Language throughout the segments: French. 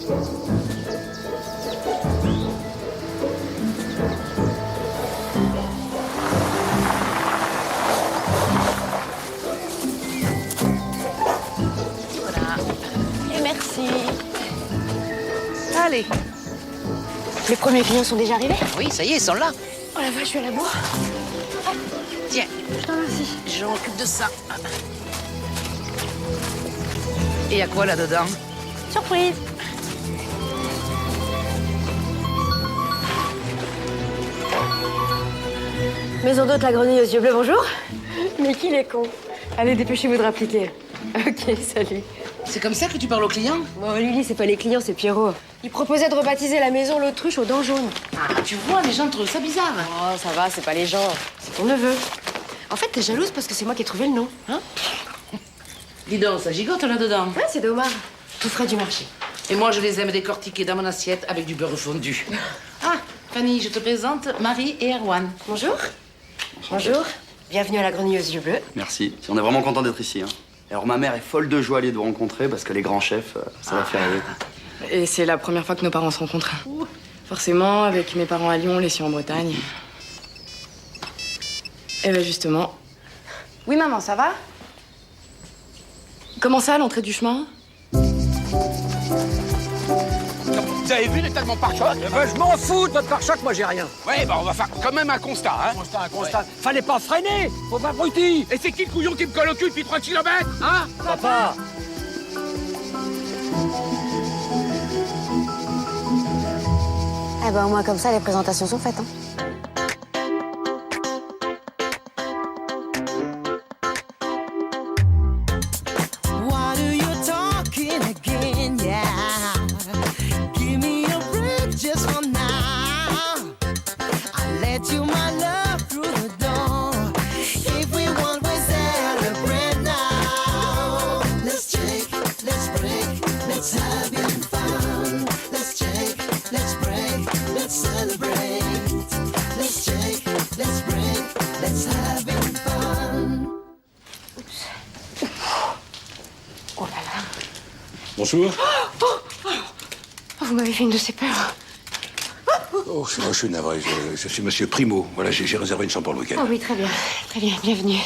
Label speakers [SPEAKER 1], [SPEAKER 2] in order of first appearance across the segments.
[SPEAKER 1] Voilà. Et merci. Allez.
[SPEAKER 2] Les premiers clients sont déjà arrivés?
[SPEAKER 1] Oui, ça y est, ils sont là.
[SPEAKER 2] Oh la vache, je suis à la bourre.
[SPEAKER 1] Tiens,
[SPEAKER 2] Je te remercie.
[SPEAKER 1] je m'occupe de ça. Et y a quoi là-dedans?
[SPEAKER 2] Surprise. Maison d'hôte, la grenouille aux yeux bleus, bonjour. Mais qui est con? Allez, dépêchez-vous de rappliquer. Ok, salut.
[SPEAKER 1] C'est comme ça que tu parles aux clients?
[SPEAKER 2] Bon, Lily, c'est pas les clients, c'est Pierrot. Il proposait de rebaptiser la maison L'Autruche aux dents jaunes.
[SPEAKER 1] Ah, tu vois, les gens trouvent ça bizarre.
[SPEAKER 2] Oh, ça va, c'est pas les gens, c'est ton neveu. En fait, t'es jalouse parce que c'est moi qui ai trouvé le nom.
[SPEAKER 1] Hein? Dis donc, ça gigote là-dedans.
[SPEAKER 2] Ouais, c'est de Omar. Tout frais du marché.
[SPEAKER 1] Et moi, je les aime décortiqués dans mon assiette avec du beurre fondu. Ah, Fanny, je te présente Marie et Erwan.
[SPEAKER 2] Bonjour. Bonjour. Bienvenue à la grenouille aux yeux bleus.
[SPEAKER 3] Merci. On est vraiment content d'être ici. Hein. Alors ma mère est folle de joie à l'idée de vous rencontrer parce que les grands chefs, ça va faire rêver.
[SPEAKER 4] Et c'est la première fois que nos parents se rencontrent. Forcément, avec mes parents à Lyon, les siens en Bretagne. Et ben justement. Oui, maman, ça va? Comment ça, l'entrée du chemin?
[SPEAKER 5] Vous avez vu l'état de mon pare-choc?
[SPEAKER 6] Je m'en fous de votre pare-choc, moi j'ai rien.
[SPEAKER 5] Ouais, bah on va faire quand même un constat, hein.
[SPEAKER 6] Un constat. Fallait pas freiner, faut pas abruti.
[SPEAKER 5] Et c'est qui le couillon qui me colle au cul depuis 3 kilomètres, hein?
[SPEAKER 6] Papa.
[SPEAKER 2] Eh ben, au moins comme ça, les présentations sont faites, hein.
[SPEAKER 7] What are you talking again? Yeah. Give me a break just for now. I'll let you my love through the door. If we want, we celebrate now. Let's shake, let's break, let's have fun. Let's shake, let's break, let's celebrate. Let's shake, let's break, let's have fun.
[SPEAKER 2] Oh là là.
[SPEAKER 8] Bonjour.
[SPEAKER 2] Oh, vous m'avez fait une de ces peurs.
[SPEAKER 8] Oh, je suis navré. Je suis monsieur Primo. Voilà, j'ai réservé une chambre pour le week-end.
[SPEAKER 2] Oh oui, très bien. Très bien, bienvenue.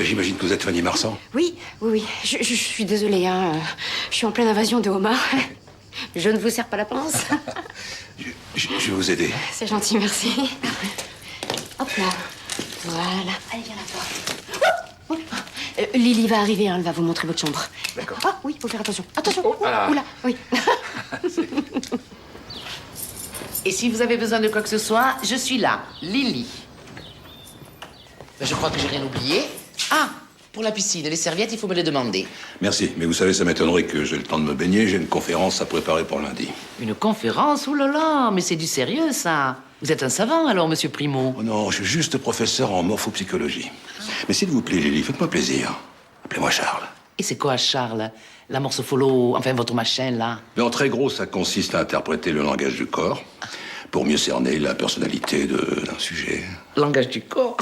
[SPEAKER 8] J'imagine que vous êtes Fanny Marsan.
[SPEAKER 2] Oui, oui, oui. Je suis désolée, hein. Je suis en pleine invasion de homards. Je ne vous serre pas la pince.
[SPEAKER 8] Je vais vous aider.
[SPEAKER 2] C'est gentil, merci. Hop là. Voilà. Allez, viens là, toi. Lily va arriver, hein. Elle va vous montrer votre chambre.
[SPEAKER 8] D'accord.
[SPEAKER 2] Ah oui, faut faire attention. Attention.
[SPEAKER 8] voilà.
[SPEAKER 2] Oula, oui.
[SPEAKER 1] Et si vous avez besoin de quoi que ce soit, je suis là, Lily. Ben, je crois que j'ai rien oublié. Ah, pour la piscine, les serviettes, il faut me les demander.
[SPEAKER 8] Merci, mais vous savez, ça m'étonnerait que j'ai le temps de me baigner. J'ai une conférence à préparer pour lundi.
[SPEAKER 1] Une conférence? Ouh là là, mais c'est du sérieux, ça. Vous êtes un savant, alors, monsieur Primo.
[SPEAKER 8] Oh non, je suis juste professeur en morphopsychologie. Mais s'il vous plaît, Lily, faites-moi plaisir. Appelez-moi Charles.
[SPEAKER 1] Et c'est quoi, Charles? La morsopholo, enfin, votre machin, là?
[SPEAKER 8] Mais en très gros, ça consiste à interpréter le langage du corps pour mieux cerner la personnalité d'un sujet.
[SPEAKER 1] Langage du corps?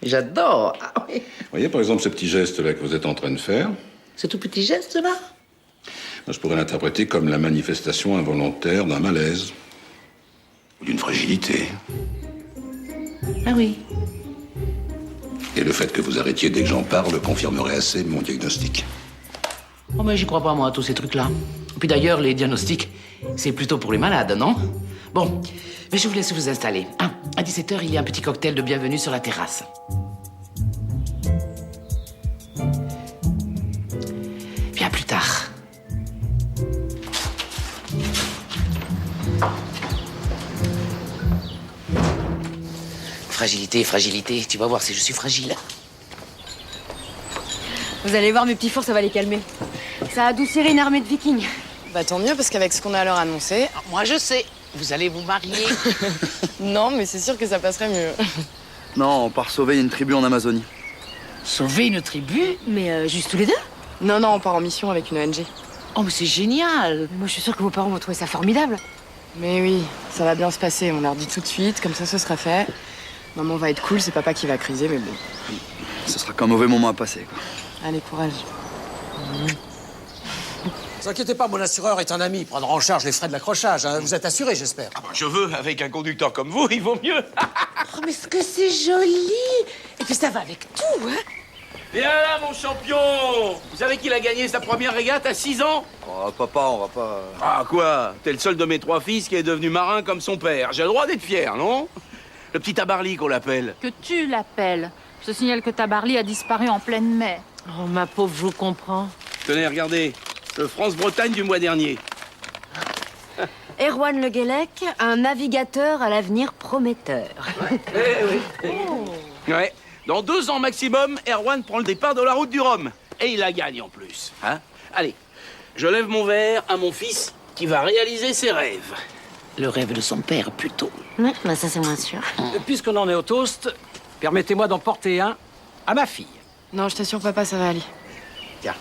[SPEAKER 1] J'adore. Ah oui.
[SPEAKER 8] Vous voyez, par exemple, ce petit geste-là que vous êtes en train de faire,
[SPEAKER 1] Ce tout petit geste-là?
[SPEAKER 8] je pourrais l'interpréter comme la manifestation involontaire d'un malaise ou d'une fragilité.
[SPEAKER 1] Ah oui.
[SPEAKER 8] Et le fait que vous arrêtiez dès que j'en parle confirmerait assez mon diagnostic.
[SPEAKER 1] Oh, mais j'y crois pas, moi, à tous ces trucs-là. Et puis d'ailleurs, les diagnostics, c'est plutôt pour les malades, non? Bon, mais je vous laisse vous installer. Ah, à 17h, il y a un petit cocktail de bienvenue sur la terrasse. Puis à plus tard. Fragilité, fragilité. Tu vas voir si je suis fragile.
[SPEAKER 2] Vous allez voir, mes petits fours, ça va les calmer. Ça adoucirait une armée de vikings.
[SPEAKER 4] Bah tant mieux, parce qu'avec ce qu'on a à leur annoncer...
[SPEAKER 1] Moi, je sais. Vous allez vous marier.
[SPEAKER 4] Non, mais c'est sûr que ça passerait mieux.
[SPEAKER 3] Non, on part sauver une tribu en Amazonie.
[SPEAKER 1] Sauver une tribu?
[SPEAKER 2] Mais juste tous les deux?
[SPEAKER 4] Non, non, on part en mission avec une ONG.
[SPEAKER 1] Oh, mais c'est génial.
[SPEAKER 2] Moi, je suis sûre que vos parents vont trouver ça formidable.
[SPEAKER 4] Mais oui, ça va bien se passer, on leur dit tout de suite, comme ça ce sera fait. Maman va être cool, c'est papa qui va criser, mais bon.
[SPEAKER 3] Ce sera qu'un mauvais moment à passer, quoi.
[SPEAKER 4] Allez, courage.
[SPEAKER 6] Ne vous inquiétez pas, mon assureur est un ami. Il prendra en charge les frais de l'accrochage. Hein. Vous êtes assuré, j'espère.
[SPEAKER 5] Ah bah, je veux, avec un conducteur comme vous, il vaut mieux.
[SPEAKER 9] Oh, mais ce que c'est joli! Et puis ça va avec tout, hein?
[SPEAKER 5] Viens là, mon champion. Vous savez qu'il a gagné sa première régate à 6 ans?
[SPEAKER 3] Oh, papa, on va pas...
[SPEAKER 5] Ah quoi? T'es le seul de mes 3 fils qui est devenu marin comme son père. J'ai le droit d'être fier, non? Le petit Tabarly qu'on l'appelle.
[SPEAKER 10] Que tu l'appelles. Je signale que Tabarly a disparu en pleine mer.
[SPEAKER 9] Oh, ma pauvre, je vous comprends.
[SPEAKER 5] Tenez, regardez. Le France-Bretagne du mois dernier.
[SPEAKER 2] Erwan Le Guellec, un navigateur à l'avenir prometteur.
[SPEAKER 5] Ouais. Dans 2 ans maximum, Erwan prend le départ de la route du Rhum. Et il la gagne en plus. Hein? Allez, je lève mon verre à mon fils qui va réaliser ses rêves.
[SPEAKER 1] Le rêve de son père, plutôt.
[SPEAKER 2] Ouais, bah ça c'est moins sûr.
[SPEAKER 6] Puisqu'on en est au toast, permettez-moi d'en porter un à ma fille.
[SPEAKER 4] Non, je t'assure, papa, ça va aller.
[SPEAKER 5] Tiens.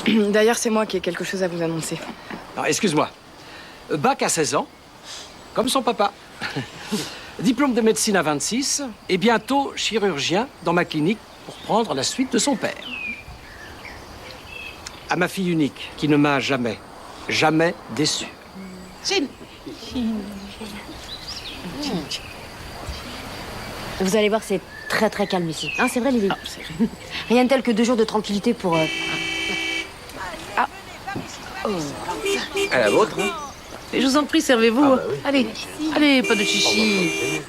[SPEAKER 4] D'ailleurs, c'est moi qui ai quelque chose à vous annoncer.
[SPEAKER 6] Alors, excuse-moi. Bac à 16 ans, comme son papa. Diplôme de médecine à 26 et bientôt chirurgien dans ma clinique pour prendre la suite de son père. À ma fille unique, qui ne m'a jamais déçu.
[SPEAKER 2] Vous allez voir, c'est très très calme ici. Hein, c'est vrai, Lily? Rien de tel que 2 jours de tranquillité pour...
[SPEAKER 5] À la vôtre, hein?
[SPEAKER 9] Et je vous en prie, servez-vous. Allez, allez, pas de chichi.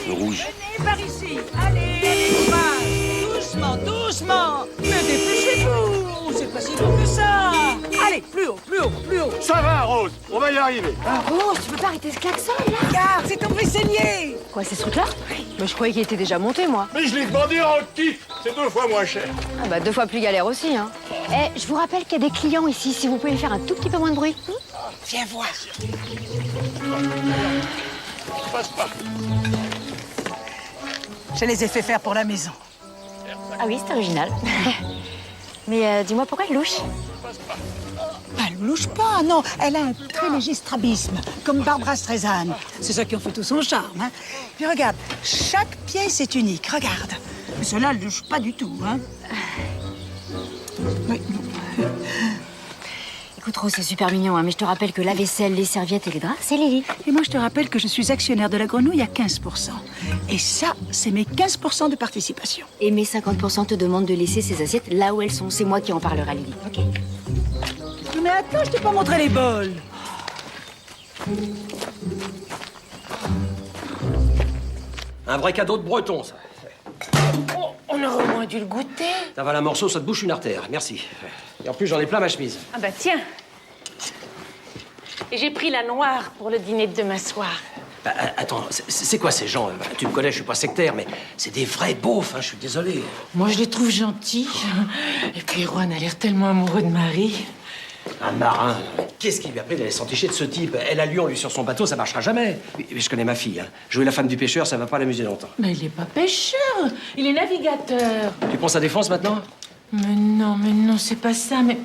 [SPEAKER 5] Le rouge.
[SPEAKER 11] Par ici, allez, doucement, doucement. Mais dépêchez-vous, c'est pas si long que ça. Allez, plus haut, plus haut, plus haut.
[SPEAKER 5] Ça va, Rose, on va y arriver.
[SPEAKER 2] Oh, tu peux pas arrêter ce klaxon, là?
[SPEAKER 11] Regarde, c'est tombé saigné.
[SPEAKER 2] Quoi, c'est ce truc-là? Mais je croyais qu'il était déjà monté, moi.
[SPEAKER 5] Mais je l'ai demandé en kit, c'est 2 fois moins cher.
[SPEAKER 2] Ah bah 2 fois plus galère aussi, hein. Eh, je vous rappelle qu'il y a des clients ici, si vous pouvez faire un tout petit peu moins de bruit.
[SPEAKER 11] Viens voir. Je les ai fait faire pour la maison.
[SPEAKER 2] Ah oui, c'est original. Mais dis-moi, pourquoi elle louche?
[SPEAKER 11] Elle ne louche pas, non. Elle a un très léger strabisme, comme Barbara Streisand. C'est ça qui en fait tout son charme. Hein. Puis regarde, chaque pièce est unique. Regarde. Mais celle-là, elle ne louche pas du tout. Hein. Oui.
[SPEAKER 2] Écoute, Rose, c'est super mignon, hein, mais je te rappelle que la vaisselle, les serviettes et les draps, c'est Lily.
[SPEAKER 11] Et moi, je te rappelle que je suis actionnaire de la Grenouille à 15%. Et ça, c'est mes 15% de participation.
[SPEAKER 2] Et mes 50% te demandent de laisser ces assiettes là où elles sont. C'est moi qui en parlerai à Lily, ok?
[SPEAKER 11] Mais attends, je t'ai pas montré les bols.
[SPEAKER 6] Un vrai cadeau de breton, ça.
[SPEAKER 9] Oh, on aurait au moins dû le goûter.
[SPEAKER 6] T'avales un morceau, ça te bouche une artère. Merci. Et en plus, j'en ai plein ma chemise.
[SPEAKER 9] Ah bah tiens. Et j'ai pris la noire pour le dîner de demain soir.
[SPEAKER 6] Bah, attends, c'est quoi ces gens? Bah, tu me connais, je suis pas sectaire, mais c'est des vrais beaufs, hein, je suis désolé.
[SPEAKER 9] Moi, je les trouve gentils. Et puis, Erwan a l'air tellement amoureux de Marie.
[SPEAKER 6] Un marin, qu'est-ce qui lui a pris d'aller s'enticher de ce type? Elle a Lyon, lui, sur son bateau, ça marchera jamais. Mais je connais ma fille, hein. Jouer la femme du pêcheur, ça va pas l'amuser longtemps.
[SPEAKER 9] Mais il est pas pêcheur, il est navigateur.
[SPEAKER 6] Tu prends sa défense maintenant?
[SPEAKER 9] Mais non, c'est pas ça. Mais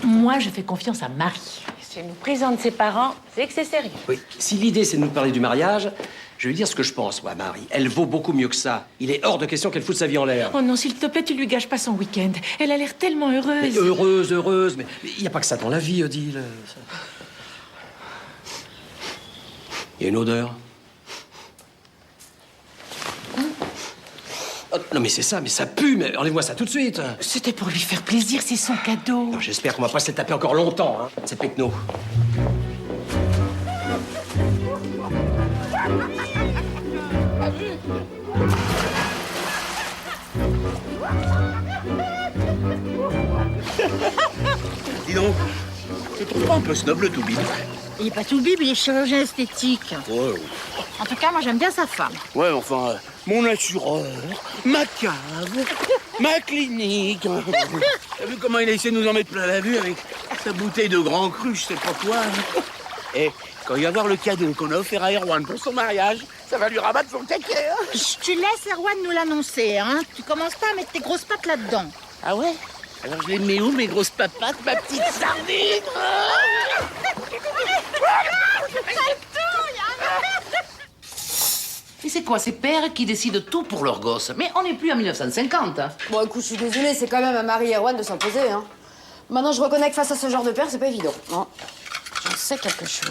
[SPEAKER 9] moi, je fais confiance à Marie. Si elle nous présente ses parents, c'est que c'est sérieux.
[SPEAKER 6] Oui, si l'idée c'est de nous parler du mariage, je vais lui dire ce que je pense, moi, Marie. Elle vaut beaucoup mieux que ça. Il est hors de question qu'elle foute sa vie en l'air.
[SPEAKER 9] Oh non, s'il te plaît, tu lui gâches pas son week-end. Elle a l'air tellement heureuse.
[SPEAKER 6] Mais heureuse, mais il n'y a pas que ça dans la vie, Odile. Il y a une odeur. Oh, non, mais c'est ça, mais ça pue, mais enlève-moi ça tout de suite.
[SPEAKER 9] C'était pour lui faire plaisir, c'est son cadeau.
[SPEAKER 6] Non, j'espère qu'on va pas se les taper encore longtemps, hein, ces pecnos.
[SPEAKER 5] Dis donc, tu trouves pas un peu snob le Toubib?
[SPEAKER 10] Il est pas tout bib, il est chirurgien esthétique.
[SPEAKER 5] Ouais,
[SPEAKER 10] En tout cas, moi, j'aime bien sa femme.
[SPEAKER 5] ouais, enfin, mon assureur, ma cave, ma clinique. T'as vu comment il a essayé de nous en mettre plein la vue avec sa bouteille de grand cru, je sais pas quoi. Et quand il va voir le cadeau qu'on a offert à Erwan pour son mariage, ça va lui rabattre son caquet. Hein.
[SPEAKER 10] Tu laisses Erwan nous l'annoncer, hein. Tu commences pas à mettre tes grosses pattes là-dedans.
[SPEAKER 5] Ah ouais? Alors je les mets où, mes grosses papates, ma petite sardine?
[SPEAKER 9] Et
[SPEAKER 1] c'est quoi ces pères qui décident tout pour leurs gosses? Mais on n'est plus en 1950. Hein.
[SPEAKER 2] Bon, écoute, je suis désolée, c'est quand même à Marie et Erwan de s'imposer, hein. Maintenant, je reconnais que face à ce genre de père, c'est pas évident, hein. J'en sais quelque chose.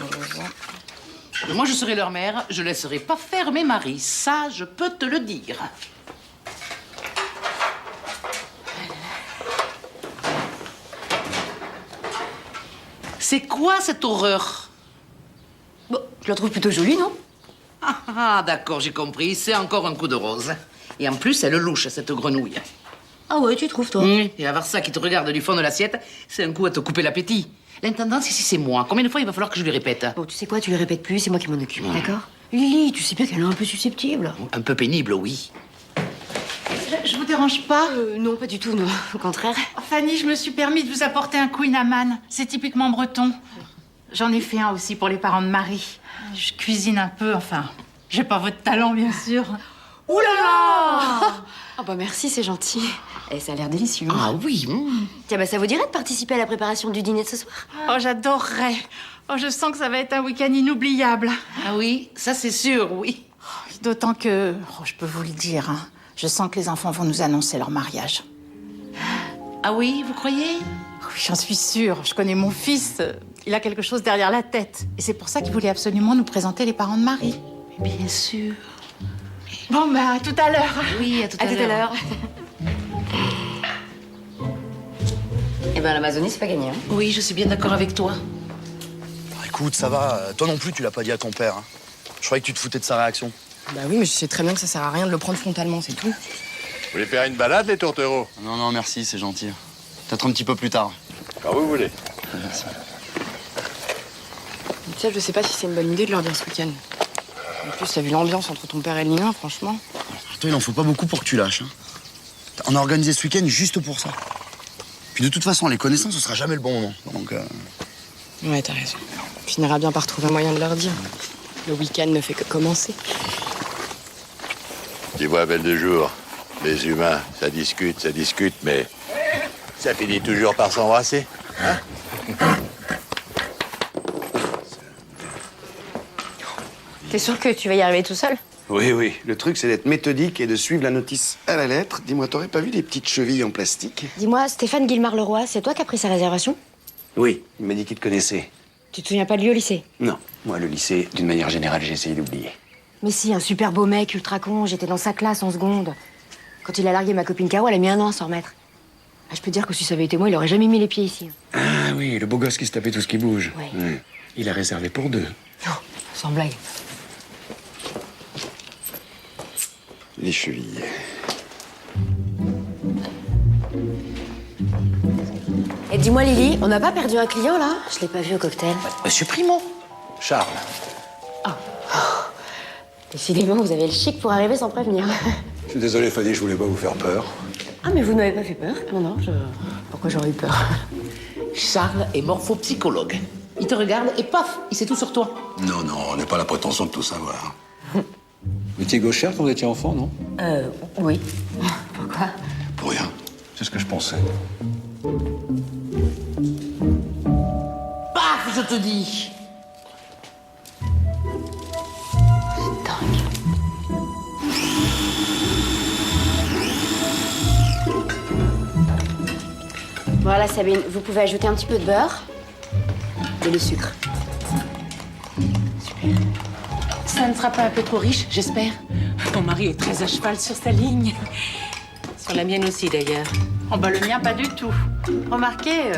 [SPEAKER 1] Moi, je serai leur mère, je laisserai pas faire mes maris. Ça, je peux te le dire. C'est quoi cette horreur?
[SPEAKER 2] Bon, je la trouve plutôt jolie, non?
[SPEAKER 1] Ah, d'accord, j'ai compris. C'est encore un coup de rose. Et en plus, elle louche, cette grenouille.
[SPEAKER 2] Ah ouais, tu trouves, toi?
[SPEAKER 1] Et avoir ça qui te regarde du fond de l'assiette, c'est un coup à te couper l'appétit. L'intendance, ici, c'est moi. Combien de fois il va falloir que je lui répète?
[SPEAKER 2] Bon, tu sais quoi, tu lui répètes plus, c'est moi qui m'en occupe, d'accord? Lily, tu sais bien qu'elle est un peu susceptible.
[SPEAKER 1] Un peu pénible, oui.
[SPEAKER 10] Je vous dérange pas?
[SPEAKER 2] Non, pas du tout, non. Au contraire.
[SPEAKER 10] Fanny, je me suis permis de vous apporter un Queen Amman. C'est typiquement breton. J'en ai fait un aussi pour les parents de Marie. Je cuisine un peu, enfin, j'ai pas votre talent, bien sûr. Ouh là là!
[SPEAKER 2] Ah bah merci, c'est gentil. Et ça a l'air délicieux.
[SPEAKER 1] Ah oui.
[SPEAKER 2] Tiens, bah ça vous dirait de participer à la préparation du dîner de ce soir?
[SPEAKER 10] Oh, j'adorerais. Oh, je sens que ça va être un week-end inoubliable.
[SPEAKER 1] Ah oui, ça c'est sûr, oui.
[SPEAKER 10] D'autant que, oh, je peux vous le dire, hein, je sens que les enfants vont nous annoncer leur mariage.
[SPEAKER 1] Ah oui, vous croyez?
[SPEAKER 10] Oui, j'en suis sûre. Je connais mon fils. Il a quelque chose derrière la tête. Et c'est pour ça qu'il voulait absolument nous présenter les parents de Marie.
[SPEAKER 1] Mais bien sûr.
[SPEAKER 10] Bon, bah, à tout à l'heure.
[SPEAKER 1] Oui, à tout
[SPEAKER 2] À tout à l'heure. Eh ben, l'Amazonie, c'est pas gagné, hein.
[SPEAKER 1] Oui, je suis bien d'accord avec toi.
[SPEAKER 3] Écoute, ça va. Toi non plus, tu l'as pas dit à ton père. Hein. Je croyais que tu te foutais de sa réaction.
[SPEAKER 4] Bah oui, mais je sais très bien que ça sert à rien de le prendre frontalement, c'est tout.
[SPEAKER 8] Vous voulez faire une balade, les tourtereaux?
[SPEAKER 3] Non, non, merci, c'est gentil. Peut-être un petit peu plus tard.
[SPEAKER 8] Quand vous voulez.
[SPEAKER 3] Merci.
[SPEAKER 4] Tu sais, je sais pas si c'est une bonne idée de leur dire ce week-end. En plus, t'as vu l'ambiance entre ton père et Lina, franchement.
[SPEAKER 3] Toi, il en faut pas beaucoup pour que tu lâches. Hein. On a organisé ce week-end juste pour ça. Puis de toute façon, les connaissances, ce sera jamais le bon moment. Donc,
[SPEAKER 4] Ouais, t'as raison. On finira bien par trouver un moyen de leur dire. Le week-end ne fait que commencer.
[SPEAKER 8] Tu vois, belle de jour, les humains, ça discute, mais ça finit toujours par s'embrasser. Hein?
[SPEAKER 2] T'es sûr que tu vas y arriver tout seul?
[SPEAKER 5] Oui, oui. Le truc, c'est d'être méthodique et de suivre la notice à la lettre. Dis-moi, t'aurais pas vu des petites chevilles en plastique?
[SPEAKER 2] Dis-moi, Stéphane Guillemard-Leroy, c'est toi qui as pris sa réservation?
[SPEAKER 5] Oui, il m'a dit qu'il te connaissait.
[SPEAKER 2] Tu te souviens pas de lui au lycée?
[SPEAKER 5] Non, moi, le lycée, d'une manière générale, j'ai essayé d'oublier.
[SPEAKER 2] Mais si, un super beau mec, ultra con, j'étais dans sa classe en seconde. Quand il a largué ma copine Caro, elle a mis 1 an à s'en remettre. Ah, je peux te dire que si ça avait été moi, il aurait jamais mis les pieds ici.
[SPEAKER 12] Ah oui, le beau gosse qui se tapait tout ce qui bouge.
[SPEAKER 2] Ouais.
[SPEAKER 12] Il a réservé pour 2.
[SPEAKER 2] Non, sans blague.
[SPEAKER 5] Les chevilles.
[SPEAKER 2] Et dis-moi, Lily, on n'a pas perdu un client, là? Je l'ai pas vu au cocktail.
[SPEAKER 1] Monsieur Primo.
[SPEAKER 5] Charles.
[SPEAKER 2] Décidément, vous avez le chic pour arriver sans prévenir.
[SPEAKER 8] Je suis désolé, Fanny, je voulais pas vous faire peur.
[SPEAKER 2] Ah, mais vous n'avez pas fait peur? Non, Pourquoi j'aurais eu peur?
[SPEAKER 1] Charles est morphopsychologue. Il te regarde et paf, il sait tout sur toi.
[SPEAKER 8] Non, non, on n'a pas la prétention de tout savoir.
[SPEAKER 12] Vous étiez gauchère quand vous étiez enfant, non?
[SPEAKER 2] Oui. Pourquoi?
[SPEAKER 8] Pour rien. C'est ce que je pensais.
[SPEAKER 1] Paf, je te dis.
[SPEAKER 2] Voilà, Sabine, vous pouvez ajouter un petit peu de beurre et le sucre.
[SPEAKER 1] Super. Ça ne sera pas un peu trop riche, j'espère.
[SPEAKER 9] Mon mari est très à cheval sur sa ligne. Sur la mienne aussi, d'ailleurs.
[SPEAKER 10] Oh, bah, le mien, pas du tout. Remarquez,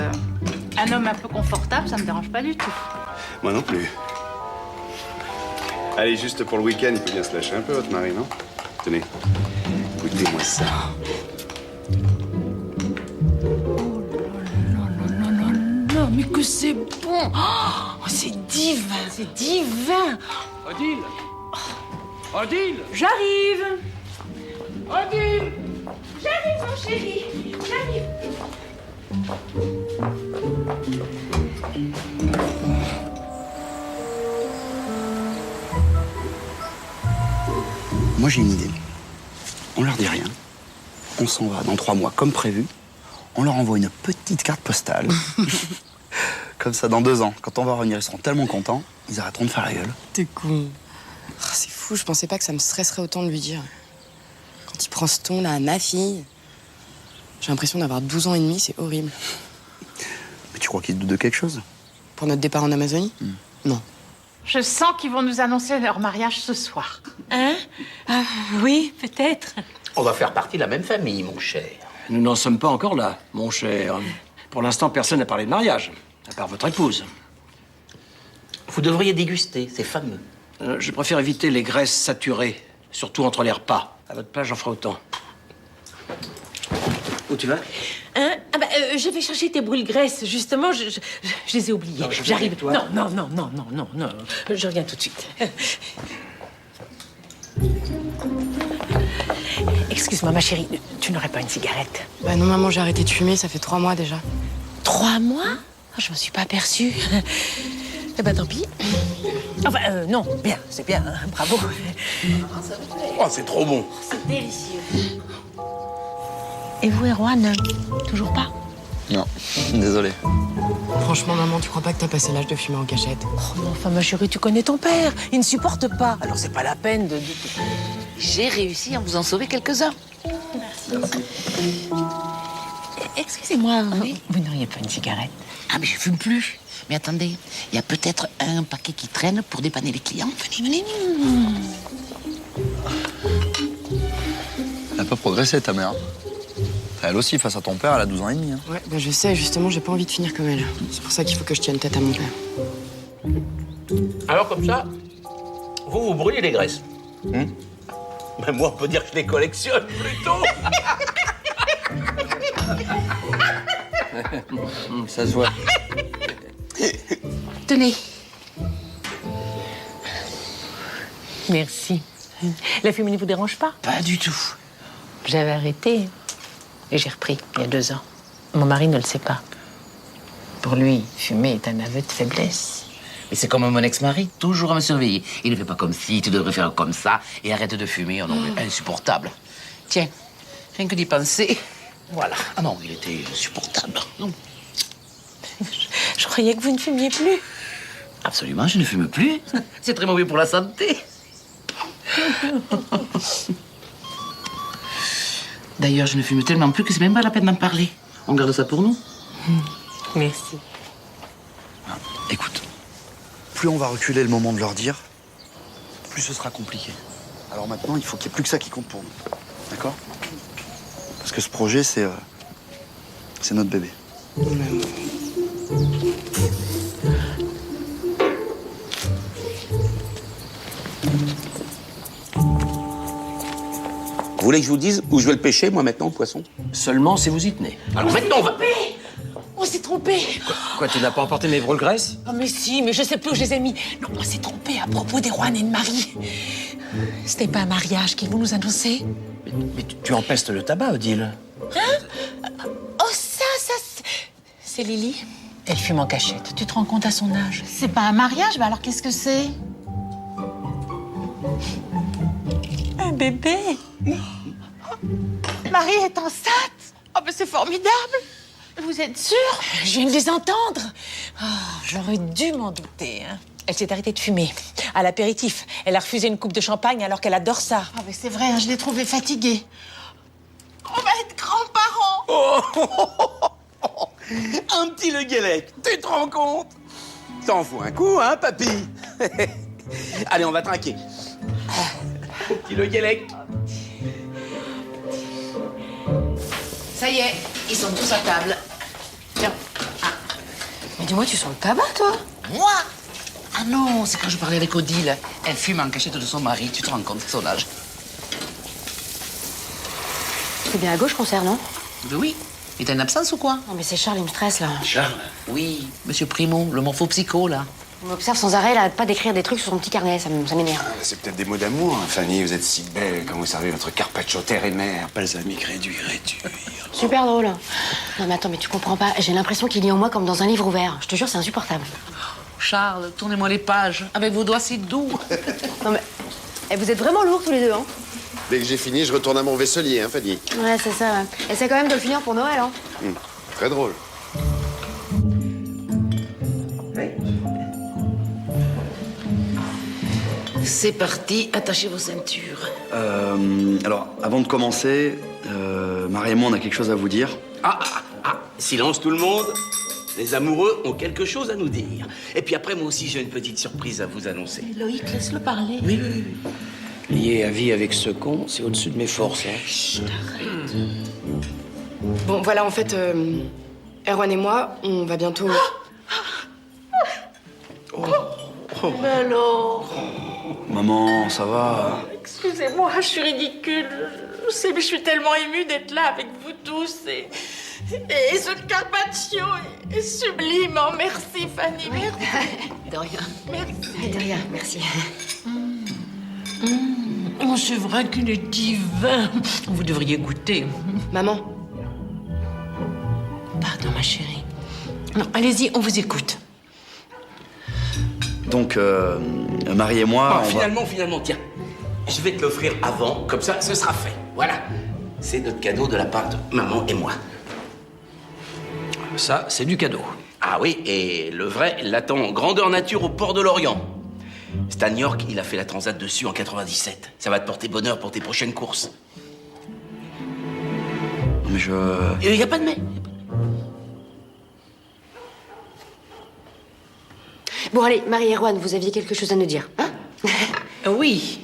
[SPEAKER 10] un homme un peu confortable, ça me dérange pas du tout.
[SPEAKER 5] Moi non plus. Allez, juste pour le week-end, il peut bien se lâcher un peu, votre mari, non? Tenez, goûtez-moi ça.
[SPEAKER 9] Non, mais que c'est bon! Oh, c'est divin, c'est divin!
[SPEAKER 6] Odile! Odile!
[SPEAKER 9] J'arrive!
[SPEAKER 6] Odile!
[SPEAKER 9] J'arrive, mon chéri! J'arrive!
[SPEAKER 3] Moi, j'ai une idée. On leur dit rien. On s'en va dans 3 mois, comme prévu. On leur envoie une petite carte postale. Comme ça, dans 2 ans, quand on va revenir, ils seront tellement contents, ils arrêteront de faire la gueule.
[SPEAKER 4] T'es con. Oh, c'est fou, je pensais pas que ça me stresserait autant de lui dire. Quand il prend ce ton-là à ma fille, j'ai l'impression d'avoir 12 ans et demi, c'est horrible.
[SPEAKER 3] Mais tu crois qu'il te doute de quelque chose?
[SPEAKER 4] Pour notre départ en Amazonie? Non.
[SPEAKER 10] Je sens qu'ils vont nous annoncer leur mariage ce soir.
[SPEAKER 9] Hein? Ah, oui, peut-être.
[SPEAKER 5] On va faire partie de la même famille, mon cher.
[SPEAKER 6] Nous n'en sommes pas encore là, mon cher. Pour l'instant, personne n'a parlé de mariage, à part votre épouse.
[SPEAKER 5] Vous devriez déguster, c'est fameux.
[SPEAKER 6] Je préfère éviter les graisses saturées, surtout entre les repas. À votre place, j'en ferai autant. Où tu vas?
[SPEAKER 9] Hein? Ah bah, je vais chercher tes brûles-graisses. Justement, je les ai oubliées.
[SPEAKER 6] Non, je viens
[SPEAKER 9] J'arrive.
[SPEAKER 6] avec toi.
[SPEAKER 9] Non. Je reviens tout de suite. Excuse-moi, ma chérie, tu n'aurais pas une cigarette?
[SPEAKER 4] Bah non, maman, j'ai arrêté de fumer, ça fait 3 mois déjà.
[SPEAKER 9] 3 mois? Oh, je m'en suis pas aperçue. Eh ben, tant pis. Enfin, non, bien, c'est bien, hein, bravo.
[SPEAKER 5] Oh, c'est trop bon.
[SPEAKER 9] C'est délicieux. Et vous, Erwan, toujours pas?
[SPEAKER 3] Non, désolé.
[SPEAKER 4] Franchement, maman, tu crois pas que t'as passé l'âge de fumer en cachette?
[SPEAKER 9] Oh, mais enfin, ma chérie, tu connais ton père. Il ne supporte pas. Alors, c'est pas la peine de...
[SPEAKER 1] J'ai réussi à vous en sauver quelques-uns.
[SPEAKER 9] Excusez-moi, vous n'auriez pas une cigarette?
[SPEAKER 1] Ah, mais je fume plus. Mais attendez, il y a peut-être un paquet qui traîne pour dépanner les clients. Venez.
[SPEAKER 3] Elle a pas progressé, ta mère. Elle aussi, face à ton père, elle a 12 ans et demi. Hein.
[SPEAKER 4] Ouais, bah je sais, justement, j'ai pas envie de finir comme elle. C'est pour ça qu'il faut que je tienne tête à mon père.
[SPEAKER 5] Alors, comme ça, vous brûlez les graisses. Mais moi, on peut dire que je les collectionne plutôt.
[SPEAKER 12] Ça se voit.
[SPEAKER 9] Tenez. Merci. La fumée ne vous dérange pas?
[SPEAKER 1] Pas du tout.
[SPEAKER 9] J'avais arrêté et j'ai repris il y a 2 ans. Mon mari ne le sait pas. Pour lui, fumer est un aveu de faiblesse.
[SPEAKER 1] Mais c'est comme mon ex-mari, toujours à me surveiller. Il ne fait pas comme si, tu devrais faire comme ça, et arrête de fumer. Oh non, mais insupportable. Tiens, rien que d'y penser. Voilà. Ah non, il était insupportable. Non.
[SPEAKER 9] Je croyais que vous ne fumiez plus.
[SPEAKER 1] Absolument, je ne fume plus. C'est très mauvais pour la santé. D'ailleurs, je ne fume tellement plus que c'est même pas la peine d'en parler. On garde ça pour nous.
[SPEAKER 9] Merci.
[SPEAKER 3] Écoute, plus on va reculer le moment de leur dire, plus ce sera compliqué. Alors maintenant, il faut qu'il n'y ait plus que ça qui compte pour nous. D'accord? Parce que ce projet, c'est notre bébé.
[SPEAKER 5] Vous voulez que je vous dise où je vais le pêcher, moi, maintenant, le poisson?
[SPEAKER 6] Seulement si vous y tenez.
[SPEAKER 5] Alors maintenant, on va...
[SPEAKER 9] On s'est trompé.
[SPEAKER 6] Quoi, tu n'as pas emporté mes brûles-graisses?
[SPEAKER 9] Oh, mais si, mais je sais plus où je les ai mis. Non, on s'est trompé à propos d'Erwan et de Marie. C'était pas un mariage qu'ils vont nous annoncer?
[SPEAKER 6] Mais tu empestes le tabac, Odile.
[SPEAKER 9] Hein? Oh, ça, c'est Lily. Elle fume en cachette. Tu te rends compte à son âge?
[SPEAKER 10] C'est pas un mariage, bah alors qu'est-ce que c'est?
[SPEAKER 9] Un bébé.
[SPEAKER 10] Marie est enceinte? Oh, mais c'est formidable! Vous êtes sûre?
[SPEAKER 9] Je viens de les entendre. Oh, j'aurais dû m'en douter. Hein. Elle s'est arrêtée de fumer. À l'apéritif, elle a refusé une coupe de champagne alors qu'elle adore ça.
[SPEAKER 10] Ah, mais c'est vrai, hein, je l'ai trouvée fatiguée. On va être grands-parents!
[SPEAKER 5] Un petit Le Guélec, tu te rends compte? T'en fous un coup, hein, papy? Allez, on va trinquer. Petit Le Guélec.
[SPEAKER 1] Ça y est, ils sont tous à table. Tiens.
[SPEAKER 2] Mais dis-moi, tu sens le tabac, toi?
[SPEAKER 1] Moi? Ah non, c'est quand je parlais avec Odile. Elle fume en cachette de son mari. Tu te rends compte de son âge?
[SPEAKER 2] C'est bien à gauche qu'on sert, non?
[SPEAKER 1] Oui. Et t'as une absence ou quoi?
[SPEAKER 2] Non, mais c'est Charles, il me stresse, là.
[SPEAKER 1] Charles? Oui, monsieur Primo, le morpho-psycho, là.
[SPEAKER 2] On m'observe sans arrêt, là, pas d'écrire des trucs sur son petit carnet, ça m'énerve.
[SPEAKER 12] C'est peut-être des mots d'amour, hein. Fanny, vous êtes si belle quand vous servez votre carpaccio terre et mer. Balsamique réduire.
[SPEAKER 2] Super drôle. Non, mais attends, mais tu comprends pas. J'ai l'impression qu'il lit en moi comme dans un livre ouvert. Je te jure, c'est insupportable.
[SPEAKER 1] Charles, tournez-moi les pages. Avec vos doigts si doux.
[SPEAKER 2] Non, mais. Et vous êtes vraiment lourds tous les deux, hein?
[SPEAKER 13] Dès que j'ai fini, je retourne à mon vaisselier, hein, Fanny.
[SPEAKER 2] Ouais, c'est ça, ouais. Essaie quand même de le finir pour Noël, hein?
[SPEAKER 13] Très drôle.
[SPEAKER 1] c'est parti, attachez vos ceintures.
[SPEAKER 3] Alors, avant de commencer, Marie et moi, on a quelque chose à vous dire.
[SPEAKER 5] Silence tout le monde. Les amoureux ont quelque chose à nous dire. Et puis après, moi aussi, j'ai une petite surprise à vous annoncer.
[SPEAKER 9] Loïc, laisse-le parler.
[SPEAKER 5] Oui.
[SPEAKER 6] Lié à vie avec ce con, c'est au-dessus de mes forces. Hein.
[SPEAKER 9] Chut, arrête.
[SPEAKER 4] Bon, voilà, en fait, Erwan et moi, on va bientôt...
[SPEAKER 9] Mais alors?
[SPEAKER 3] Maman, ça va?
[SPEAKER 9] Excusez-moi, je suis ridicule. Je sais, mais je suis tellement émue d'être là avec vous tous. Et ce carpaccio est sublime. Oh, merci, Fanny. Merci.
[SPEAKER 2] De rien.
[SPEAKER 9] Merci.
[SPEAKER 2] De rien, merci.
[SPEAKER 9] Oh, c'est vrai qu'il est divin. Vous devriez goûter.
[SPEAKER 4] Maman.
[SPEAKER 9] Pardon, ma chérie. Non, allez-y, on vous écoute.
[SPEAKER 3] Donc, Marie et moi,
[SPEAKER 5] Finalement, tiens. Je vais te l'offrir avant, comme ça, ce sera fait. Voilà. C'est notre cadeau de la part de maman et moi.
[SPEAKER 6] Ça, c'est du cadeau.
[SPEAKER 5] Ah oui, et le vrai l'attend grandeur nature au port de l'Orient. C'est à New York, il a fait la transat dessus en 97. Ça va te porter bonheur pour tes prochaines courses.
[SPEAKER 3] Mais je...
[SPEAKER 5] Il n'y a pas de mais.
[SPEAKER 2] Bon, allez, Marie et Erwan, vous aviez quelque chose à nous dire, hein?
[SPEAKER 9] Oui.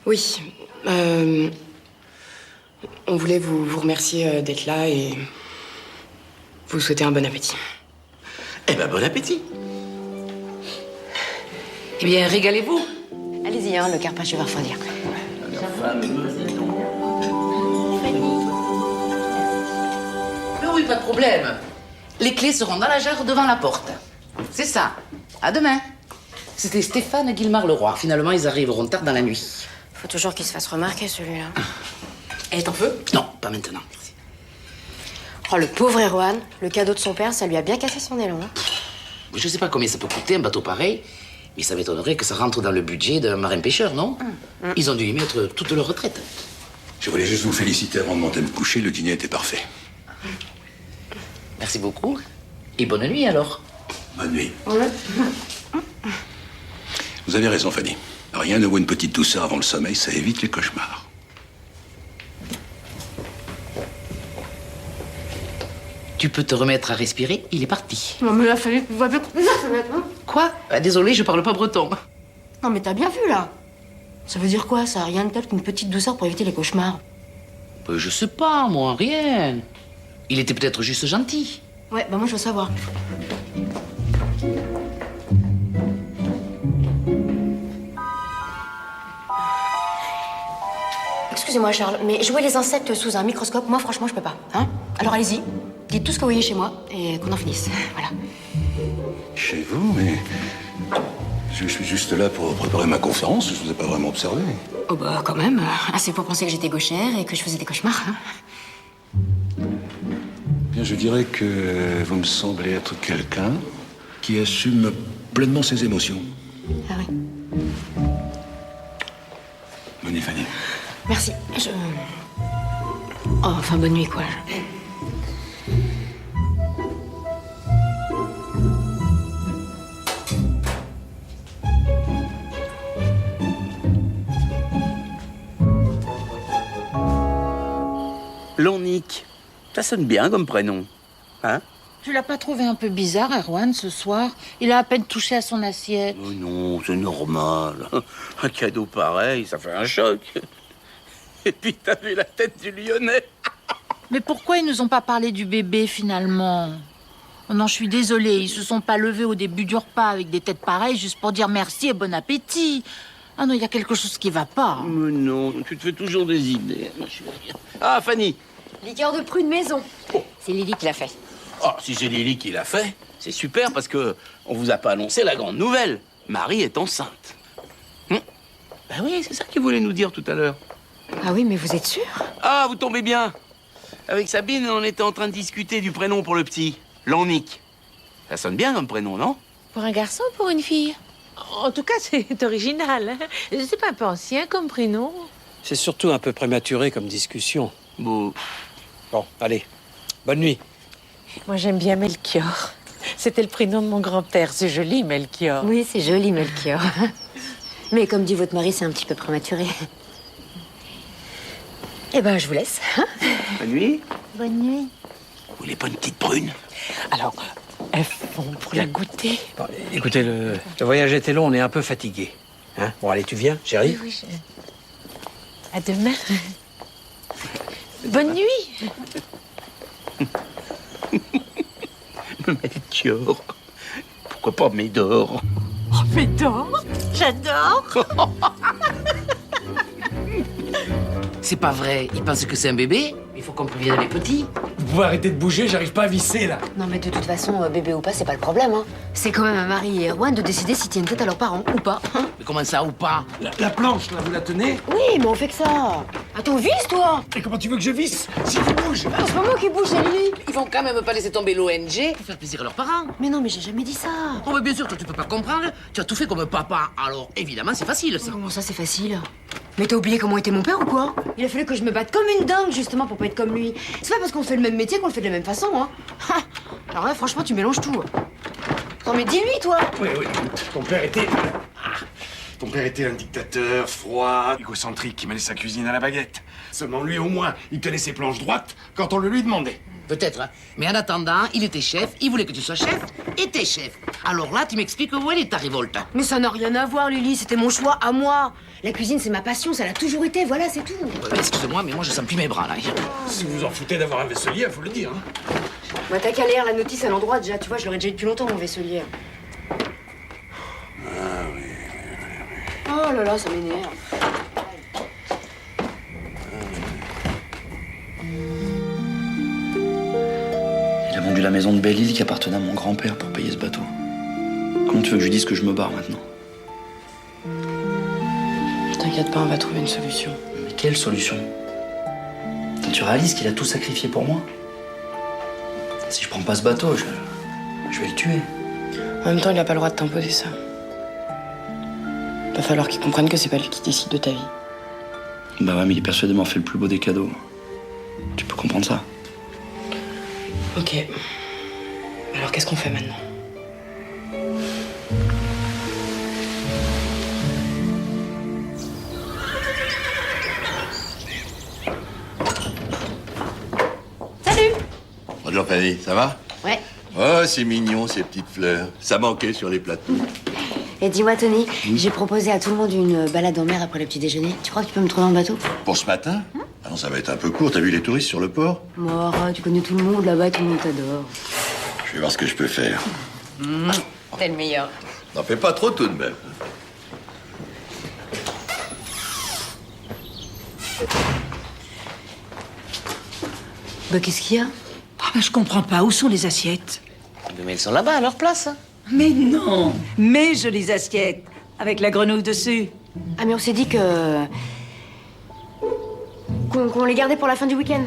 [SPEAKER 4] Oui. On voulait vous remercier d'être là et vous souhaiter un bon appétit.
[SPEAKER 5] Eh ben, bon appétit. Eh bien, régalez-vous.
[SPEAKER 2] Allez-y, hein, le carpaccio va refroidir.
[SPEAKER 1] Mais oui, pas de problème. Les clés seront dans la jarre devant la porte. C'est ça. À demain. C'était Stéphane et Guillemard-Leroy. Finalement, ils arriveront tard dans la nuit.
[SPEAKER 2] Faut toujours qu'il se fasse remarquer, celui-là.
[SPEAKER 1] Et t'en veux? Non, pas maintenant.
[SPEAKER 2] Oh, le pauvre Erwan, le cadeau de son père, ça lui a bien cassé son élan. Hein.
[SPEAKER 1] Je sais pas combien ça peut coûter un bateau pareil, mais ça m'étonnerait que ça rentre dans le budget d'un marin-pêcheur, non? Ils ont dû y mettre toute leur retraite.
[SPEAKER 8] Je voulais juste vous féliciter avant de monter me coucher. Le dîner était parfait.
[SPEAKER 1] Merci beaucoup. Et bonne nuit, alors.
[SPEAKER 8] Bonne nuit. Vous avez raison, Fanny. Rien ne vaut une petite douceur avant le sommeil, ça évite les cauchemars.
[SPEAKER 1] Tu peux te remettre à respirer, il est parti.
[SPEAKER 2] Non, mais là, fallait que vous voyez comme ça, ça va être, hein.
[SPEAKER 1] Quoi? Désolé, je parle pas breton.
[SPEAKER 2] Non, mais t'as bien vu, là. Ça veut dire quoi, ça? Rien de tel qu'une petite douceur pour éviter les cauchemars.
[SPEAKER 1] Je sais pas, moi, rien. Il était peut-être juste gentil.
[SPEAKER 2] Ouais, bah moi, je veux savoir. Excusez-moi, Charles, mais jouer les insectes sous un microscope, moi, franchement, je peux pas. Hein? Alors, allez-y, dites tout ce que vous voyez chez moi et qu'on en finisse. Voilà.
[SPEAKER 8] Chez vous, mais... Je suis juste là pour préparer ma conférence, je vous ai pas vraiment observé.
[SPEAKER 2] Oh bah, quand même. Assez pour penser que j'étais gauchère et que je faisais des cauchemars. Hein?
[SPEAKER 8] Bien, je dirais que vous me semblez être quelqu'un qui assume pleinement ses émotions.
[SPEAKER 2] Ah oui.
[SPEAKER 8] Bonne nuit, Fanny.
[SPEAKER 2] Merci. Oh, enfin, bonne nuit, quoi.
[SPEAKER 5] Lonique. Ça sonne bien comme prénom. Hein?
[SPEAKER 10] Tu l'as pas trouvé un peu bizarre, Erwan, ce soir? Il a à peine touché à son assiette.
[SPEAKER 5] Oh non, c'est normal. Un cadeau pareil, ça fait un choc. Et puis t'as vu la tête du Lyonnais.
[SPEAKER 10] Mais pourquoi ils nous ont pas parlé du bébé, finalement? Oh non, je suis désolée, ils se sont pas levés au début du repas avec des têtes pareilles juste pour dire merci et bon appétit. Ah non, il y a quelque chose qui va pas.
[SPEAKER 5] Mais non, tu te fais toujours des idées, ma chérie. Ah, Fanny.
[SPEAKER 2] Liqueur de prune maison. C'est Lily qui l'a fait.
[SPEAKER 5] Oh, si c'est Lily qui l'a fait, c'est super parce que on vous a pas annoncé la grande nouvelle. Marie est enceinte. Ben oui, c'est ça qu'il voulait nous dire tout à l'heure.
[SPEAKER 2] Ah oui, mais vous êtes sûr?
[SPEAKER 5] Ah, vous tombez bien. Avec Sabine, on était en train de discuter du prénom pour le petit. Lonique. Ça sonne bien comme prénom, non?
[SPEAKER 9] Pour un garçon ou pour une fille? En tout cas, c'est original. Hein? C'est pas un peu ancien comme prénom.
[SPEAKER 6] C'est surtout un peu prématuré comme discussion.
[SPEAKER 5] Bon,
[SPEAKER 6] allez. Bonne nuit.
[SPEAKER 9] Moi, j'aime bien Melchior. C'était le prénom de mon grand-père. C'est joli, Melchior.
[SPEAKER 2] Oui, c'est joli, Melchior. Mais comme dit votre mari, c'est un petit peu prématuré. Eh ben, je vous laisse.
[SPEAKER 5] Bonne nuit.
[SPEAKER 2] Bonne nuit.
[SPEAKER 5] Vous voulez pas une petite brune?
[SPEAKER 9] Alors, elles font pour la goûter.
[SPEAKER 6] Bon, écoutez, le voyage était long, on est un peu fatigué. Hein? Bon, allez, tu viens, chérie?
[SPEAKER 9] Oui, à demain. Bonne nuit.
[SPEAKER 5] Melchior. Pourquoi pas Médor?
[SPEAKER 9] Oh, Médor, j'adore.
[SPEAKER 1] C'est pas vrai, il pense que c'est un bébé. Il faut qu'on prévienne les petits.
[SPEAKER 6] Vous pouvez arrêter de bouger, j'arrive pas à visser, là.
[SPEAKER 2] Non, mais de toute façon, bébé ou pas, c'est pas le problème. Hein. C'est quand même à Marie et Erwan de décider s'ils tiennent tête à leurs parents ou pas. Hein.
[SPEAKER 1] Mais comment ça ou pas?
[SPEAKER 6] La planche, là, vous la tenez?
[SPEAKER 2] Oui, mais on fait que ça. Attends, vise, toi.
[SPEAKER 6] Et comment tu veux que je visse si tu bouges?
[SPEAKER 2] C'est pas moi qui bouge, c'est Lily.
[SPEAKER 1] Ils vont quand même pas laisser tomber l'ONG pour faire plaisir à leurs parents.
[SPEAKER 2] Mais non, mais j'ai jamais dit ça.
[SPEAKER 1] Oh, mais bien sûr, toi, tu peux pas comprendre. Tu as tout fait comme papa. Alors, évidemment, c'est facile, ça.
[SPEAKER 2] Comment ça, c'est facile? Mais t'as oublié comment était mon père ou quoi? Il a fallu que je me batte comme une dingue, justement, pour pas être comme lui. C'est pas parce qu'on fait le même métier qu'on le fait de la même façon, hein. Alors là, franchement, tu mélanges tout. Non, mais dis-lui, toi.
[SPEAKER 12] Oui, ton père était... Ton père était un dictateur, froid, égocentrique, qui menait sa cuisine à la baguette. Seulement lui, au moins, il tenait ses planches droites quand on le lui demandait.
[SPEAKER 1] Peut-être, hein. Mais en attendant, il était chef, il voulait que tu sois chef, et t'es chef. Alors là, tu m'expliques où elle est ta révolte.
[SPEAKER 2] Mais ça n'a rien à voir, Lily, c'était mon choix à moi. La cuisine, c'est ma passion, ça l'a toujours été, voilà, c'est tout.
[SPEAKER 1] Excuse-moi, mais moi, je sens plus mes bras, là.
[SPEAKER 12] Si vous en foutez d'avoir un vaisselier, faut le dire, hein.
[SPEAKER 2] Bah, t'as qu'à lire la notice à l'endroit, déjà, tu vois, je l'aurais déjà eu depuis longtemps, mon vaisselier.
[SPEAKER 12] Ah oui.
[SPEAKER 2] Oh là là, ça m'énerve.
[SPEAKER 3] Il a vendu la maison de Belle-Île qui appartenait à mon grand-père pour payer ce bateau. Comment tu veux que je lui dise que je me barre maintenant?
[SPEAKER 4] T'inquiète pas, on va trouver une solution.
[SPEAKER 3] Mais quelle solution? Tu réalises qu'il a tout sacrifié pour moi? Si je prends pas ce bateau, je vais le tuer.
[SPEAKER 4] En même temps, il a pas le droit de t'imposer ça. Va falloir qu'il comprenne que c'est pas lui qui décide de ta vie.
[SPEAKER 3] Bah ouais, mais il est persuadé de m'avoir fait le plus beau des cadeaux. Tu peux comprendre ça?
[SPEAKER 4] Ok. Alors qu'est-ce qu'on fait maintenant?
[SPEAKER 2] Salut.
[SPEAKER 13] Bonjour Fanny, ça va?
[SPEAKER 2] Ouais.
[SPEAKER 13] Oh, c'est mignon ces petites fleurs. Ça manquait sur les plateaux.
[SPEAKER 2] Et dis-moi, Tony, j'ai proposé à tout le monde une balade en mer après le petit déjeuner. Tu crois que tu peux me trouver dans le bateau?
[SPEAKER 13] Pour ce matin? Ah non, ça va être un peu court. T'as vu les touristes sur le port?
[SPEAKER 2] Bon, arrête, tu connais tout le monde là-bas, tout le monde t'adore.
[SPEAKER 13] Je vais voir ce que je peux faire.
[SPEAKER 2] T'es le meilleur.
[SPEAKER 13] N'en fais pas trop tout de même.
[SPEAKER 2] Bah, qu'est-ce qu'il y a?
[SPEAKER 11] Je comprends pas. Où sont les assiettes?
[SPEAKER 1] Mais elles sont là-bas, à leur place.
[SPEAKER 11] Mais non. Mes jolies assiettes, avec la grenouille dessus.
[SPEAKER 2] Ah, mais on s'est dit que... qu'on les gardait pour la fin du week-end.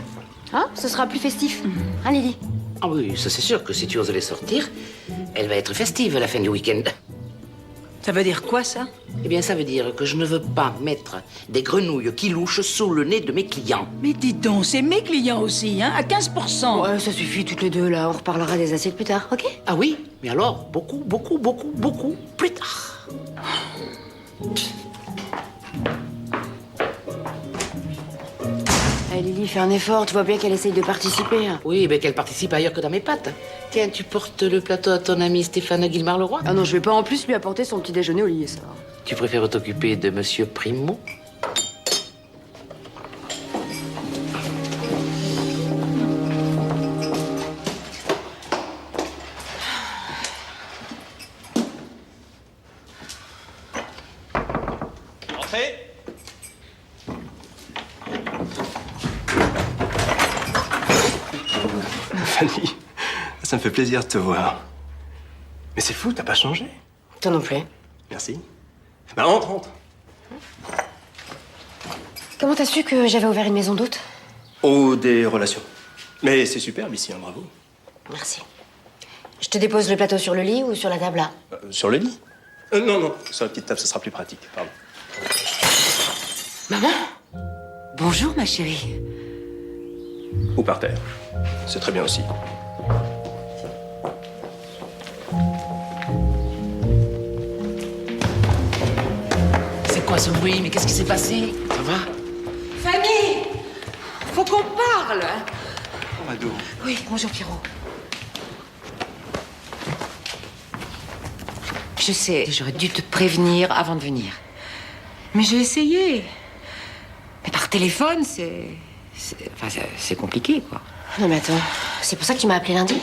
[SPEAKER 2] Hein? Ce sera plus festif. Hein, Lily?
[SPEAKER 1] Ah oui, ça c'est sûr que si tu oses les sortir, elle va être festive à la fin du week-end.
[SPEAKER 11] Ça veut dire quoi, ça?
[SPEAKER 1] Eh bien, ça veut dire que je ne veux pas mettre des grenouilles qui louchent sous le nez de mes clients.
[SPEAKER 11] Mais dis donc, c'est mes clients aussi, hein, à 15%.
[SPEAKER 2] Ouais, ça suffit toutes les deux, là. On reparlera des assiettes plus tard, ok?
[SPEAKER 1] Ah oui? Mais alors, beaucoup plus tard.
[SPEAKER 2] Allez, Lily, fais un effort. Tu vois bien qu'elle essaye de participer.
[SPEAKER 1] Oui, mais qu'elle participe ailleurs que dans mes pattes. Tiens, tu portes le plateau à ton ami Stéphane Guillemard-Leroy?
[SPEAKER 2] Ah non, je vais pas en plus lui apporter son petit déjeuner au lit, ça.
[SPEAKER 1] Tu préfères t'occuper de Monsieur Primo?
[SPEAKER 12] Entrez. Fanny, ça me fait plaisir de te voir. Mais c'est fou, t'as pas changé.
[SPEAKER 2] Toi non plus.
[SPEAKER 12] Merci. Ben entre.
[SPEAKER 2] Comment t'as su que j'avais ouvert une maison d'hôtes?
[SPEAKER 12] Oh, des relations. Mais c'est superbe ici, hein, bravo.
[SPEAKER 2] Merci. Je te dépose le plateau sur le lit ou sur la table là?
[SPEAKER 12] Sur le lit? Non, sur la petite table, ce sera plus pratique, pardon.
[SPEAKER 2] Maman? Bonjour, ma chérie.
[SPEAKER 12] Ou par terre. C'est très bien aussi.
[SPEAKER 1] ce bruit? Mais qu'est-ce qui s'est passé? Ça va?
[SPEAKER 2] Fanny! Faut qu'on parle!
[SPEAKER 3] Oh, Mado.
[SPEAKER 2] Oui, bonjour Pierrot. Je sais, j'aurais dû te prévenir avant de venir. Mais j'ai essayé. Mais par téléphone, c'est compliqué, quoi. Non mais attends, c'est pour ça que tu m'as appelé lundi?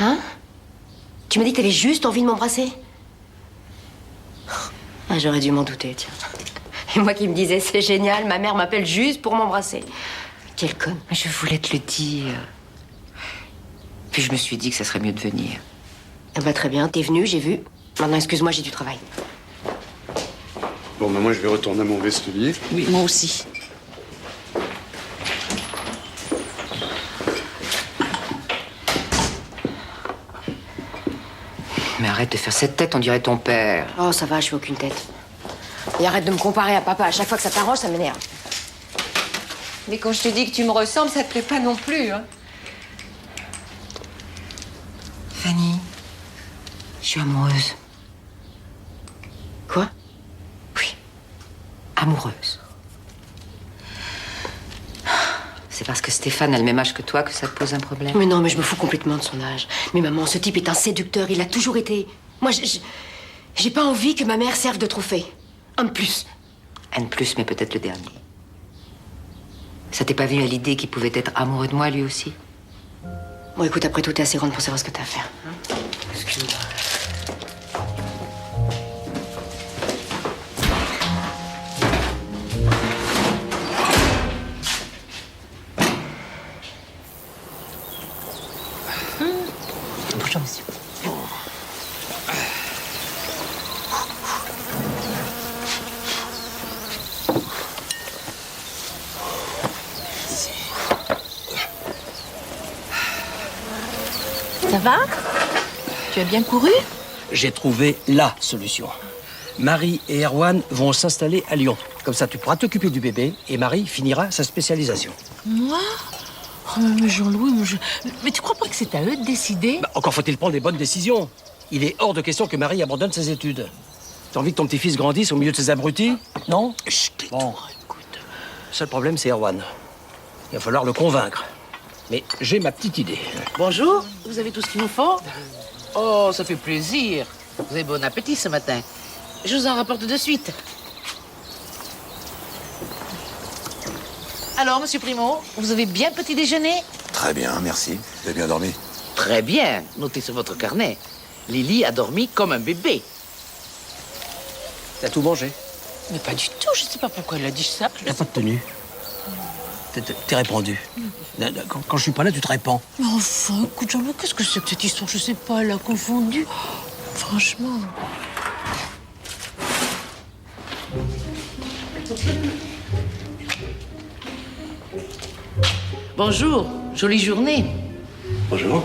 [SPEAKER 2] Hein? Tu m'as dit que t'avais juste envie de m'embrasser? Ah, j'aurais dû m'en douter, tiens. Et moi qui me disais, c'est génial, ma mère m'appelle juste pour m'embrasser. Quelle conne. Je voulais te le dire. Puis je me suis dit que ça serait mieux de venir. Ah bah très bien, t'es venu, j'ai vu. Maintenant, excuse-moi, j'ai du travail.
[SPEAKER 12] Bon, bah moi, je vais retourner à mon vestelier.
[SPEAKER 1] Oui, moi aussi.
[SPEAKER 2] Mais arrête de faire cette tête, on dirait ton père. Oh, ça va, je fais aucune tête. Et arrête de me comparer à papa. À chaque fois que ça t'arrange, ça m'énerve. Mais quand je te dis que tu me ressembles, ça te plaît pas non plus, hein. Fanny, je suis amoureuse. Quoi? Oui, amoureuse. C'est parce que Stéphane a le même âge que toi que ça te pose un problème? Mais non, mais je me fous complètement de son âge. Mais maman, ce type est un séducteur, il a toujours été. Moi, j'ai pas envie que ma mère serve de trophée. Un de plus. Un de plus, mais peut-être le dernier. Ça t'est pas venu à l'idée qu'il pouvait être amoureux de moi, lui aussi? Bon, écoute, après tout, t'es assez grande pour savoir ce que t'as à faire. Hein? Excuse-moi. Bonjour, monsieur.
[SPEAKER 10] Ça va? Tu as bien couru?
[SPEAKER 6] J'ai trouvé la solution. Marie et Erwan vont s'installer à Lyon. Comme ça, tu pourras t'occuper du bébé et Marie finira sa spécialisation.
[SPEAKER 10] Moi? Oh, mais Jean-Louis, mais tu crois pas que c'est à eux de décider?
[SPEAKER 6] Bah, encore faut-il prendre les bonnes décisions. Il est hors de question que Marie abandonne ses études. T'as envie que ton petit-fils grandisse au milieu de ces abrutis? Non? Bon. Écoute. Le seul problème, c'est Erwan. Il va falloir le convaincre. Mais j'ai ma petite idée.
[SPEAKER 1] Bonjour, vous avez tout ce qu'il nous faut? Oh, ça fait plaisir. Vous avez bon appétit ce matin. Je vous en rapporte de suite. Alors, monsieur Primo, vous avez bien petit déjeuner?
[SPEAKER 13] Très bien, merci. Vous avez bien dormi?
[SPEAKER 1] Très bien. Notez sur votre carnet. Lily a dormi comme un bébé.
[SPEAKER 6] T'as tout mangé?
[SPEAKER 10] Mais pas du tout, je sais pas pourquoi elle a dit ça.
[SPEAKER 6] T'as pas de tenue. T'es répandu. Quand je suis pas là, tu te répands.
[SPEAKER 10] Mais enfin, écoute, Jean-Louis, qu'est-ce que c'est que cette histoire? Je sais pas, elle a confondu. Franchement.
[SPEAKER 1] Bonjour, jolie journée.
[SPEAKER 8] Bonjour.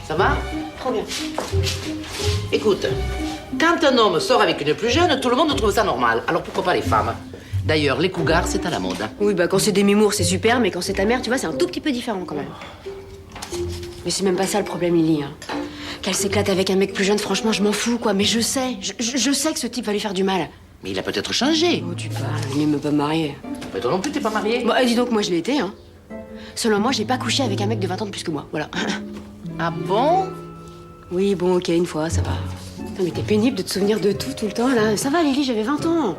[SPEAKER 1] Ça va?
[SPEAKER 2] Trop bien.
[SPEAKER 1] Écoute, quand un homme sort avec une plus jeune, tout le monde trouve ça normal. Alors pourquoi pas les femmes? D'ailleurs, les cougars, c'est à la mode.
[SPEAKER 2] Oui, bah quand c'est des mimours, c'est super, mais quand c'est ta mère, tu vois, c'est un tout petit peu différent quand même. Mais c'est même pas ça le problème, Lily. Hein. Qu'elle s'éclate avec un mec plus jeune, franchement, je m'en fous, quoi. Mais je sais que ce type va lui faire du mal.
[SPEAKER 1] Mais il a peut-être changé.
[SPEAKER 2] Oh, tu parles, il n'est même pas marié.
[SPEAKER 1] Mais toi non plus, t'es pas marié.
[SPEAKER 2] Bah, dis donc, moi, je l'ai été, hein. Selon moi, j'ai pas couché avec un mec de 20 ans de plus que moi, voilà.
[SPEAKER 1] Ah bon?
[SPEAKER 2] Oui, bon, ok, une fois, ça va. Putain, mais t'es pénible de te souvenir de tout le temps, là. Ça va, Lily, j'avais 20 ans.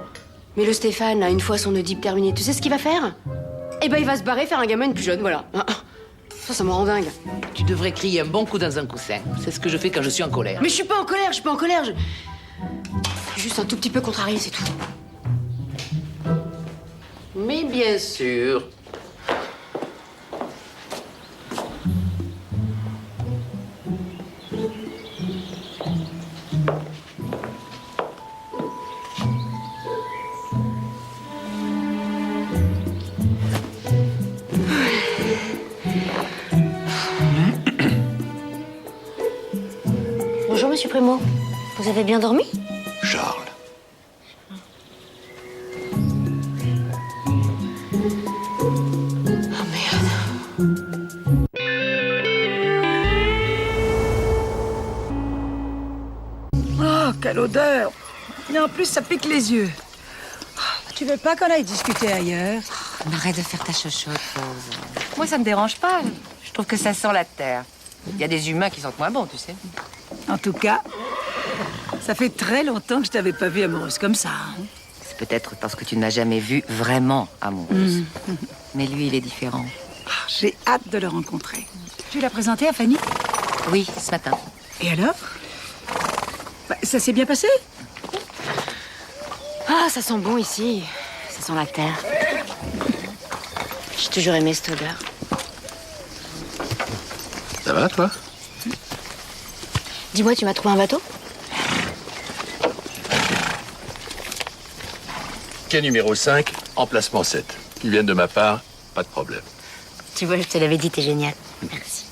[SPEAKER 2] Mais le Stéphane, là, une fois son Oedipe terminé, tu sais ce qu'il va faire? Eh ben, il va se barrer faire un gamin plus jeune, voilà. Ça me rend dingue.
[SPEAKER 1] Tu devrais crier un bon coup dans un coussin. C'est ce que je fais quand je suis en colère.
[SPEAKER 2] Mais je suis pas en colère, je suis pas en colère. Je suis juste un tout petit peu contrariée, c'est tout.
[SPEAKER 1] Mais bien sûr.
[SPEAKER 2] Bonjour, monsieur Primo. Vous avez bien dormi?
[SPEAKER 13] Charles.
[SPEAKER 2] Oh merde.
[SPEAKER 11] quelle odeur! Et en plus, ça pique les yeux. Tu veux pas qu'on aille discuter ailleurs?
[SPEAKER 14] Arrête de faire ta chochotte, Rose. Moi, ça me dérange pas. Je trouve que ça sent la terre. Il y a des humains qui sentent moins bon, tu sais.
[SPEAKER 11] En tout cas, ça fait très longtemps que je t'avais pas vue amoureuse comme ça. Hein?
[SPEAKER 14] C'est peut-être parce que tu ne m'as jamais vue vraiment amoureuse. Mais lui, il est différent.
[SPEAKER 11] J'ai hâte de le rencontrer. Tu l'as présenté à Fanny?
[SPEAKER 14] Oui, ce matin.
[SPEAKER 11] Et alors? Ça s'est bien passé?
[SPEAKER 2] Ah, ça sent bon ici. Ça sent la terre. J'ai toujours aimé cette odeur.
[SPEAKER 8] Ça va, toi?
[SPEAKER 2] Dis-moi, tu m'as trouvé un bateau?
[SPEAKER 13] Quai numéro 5, emplacement 7. Qui viennent de ma part, pas de problème.
[SPEAKER 2] Tu vois, je te l'avais dit, t'es génial. Merci.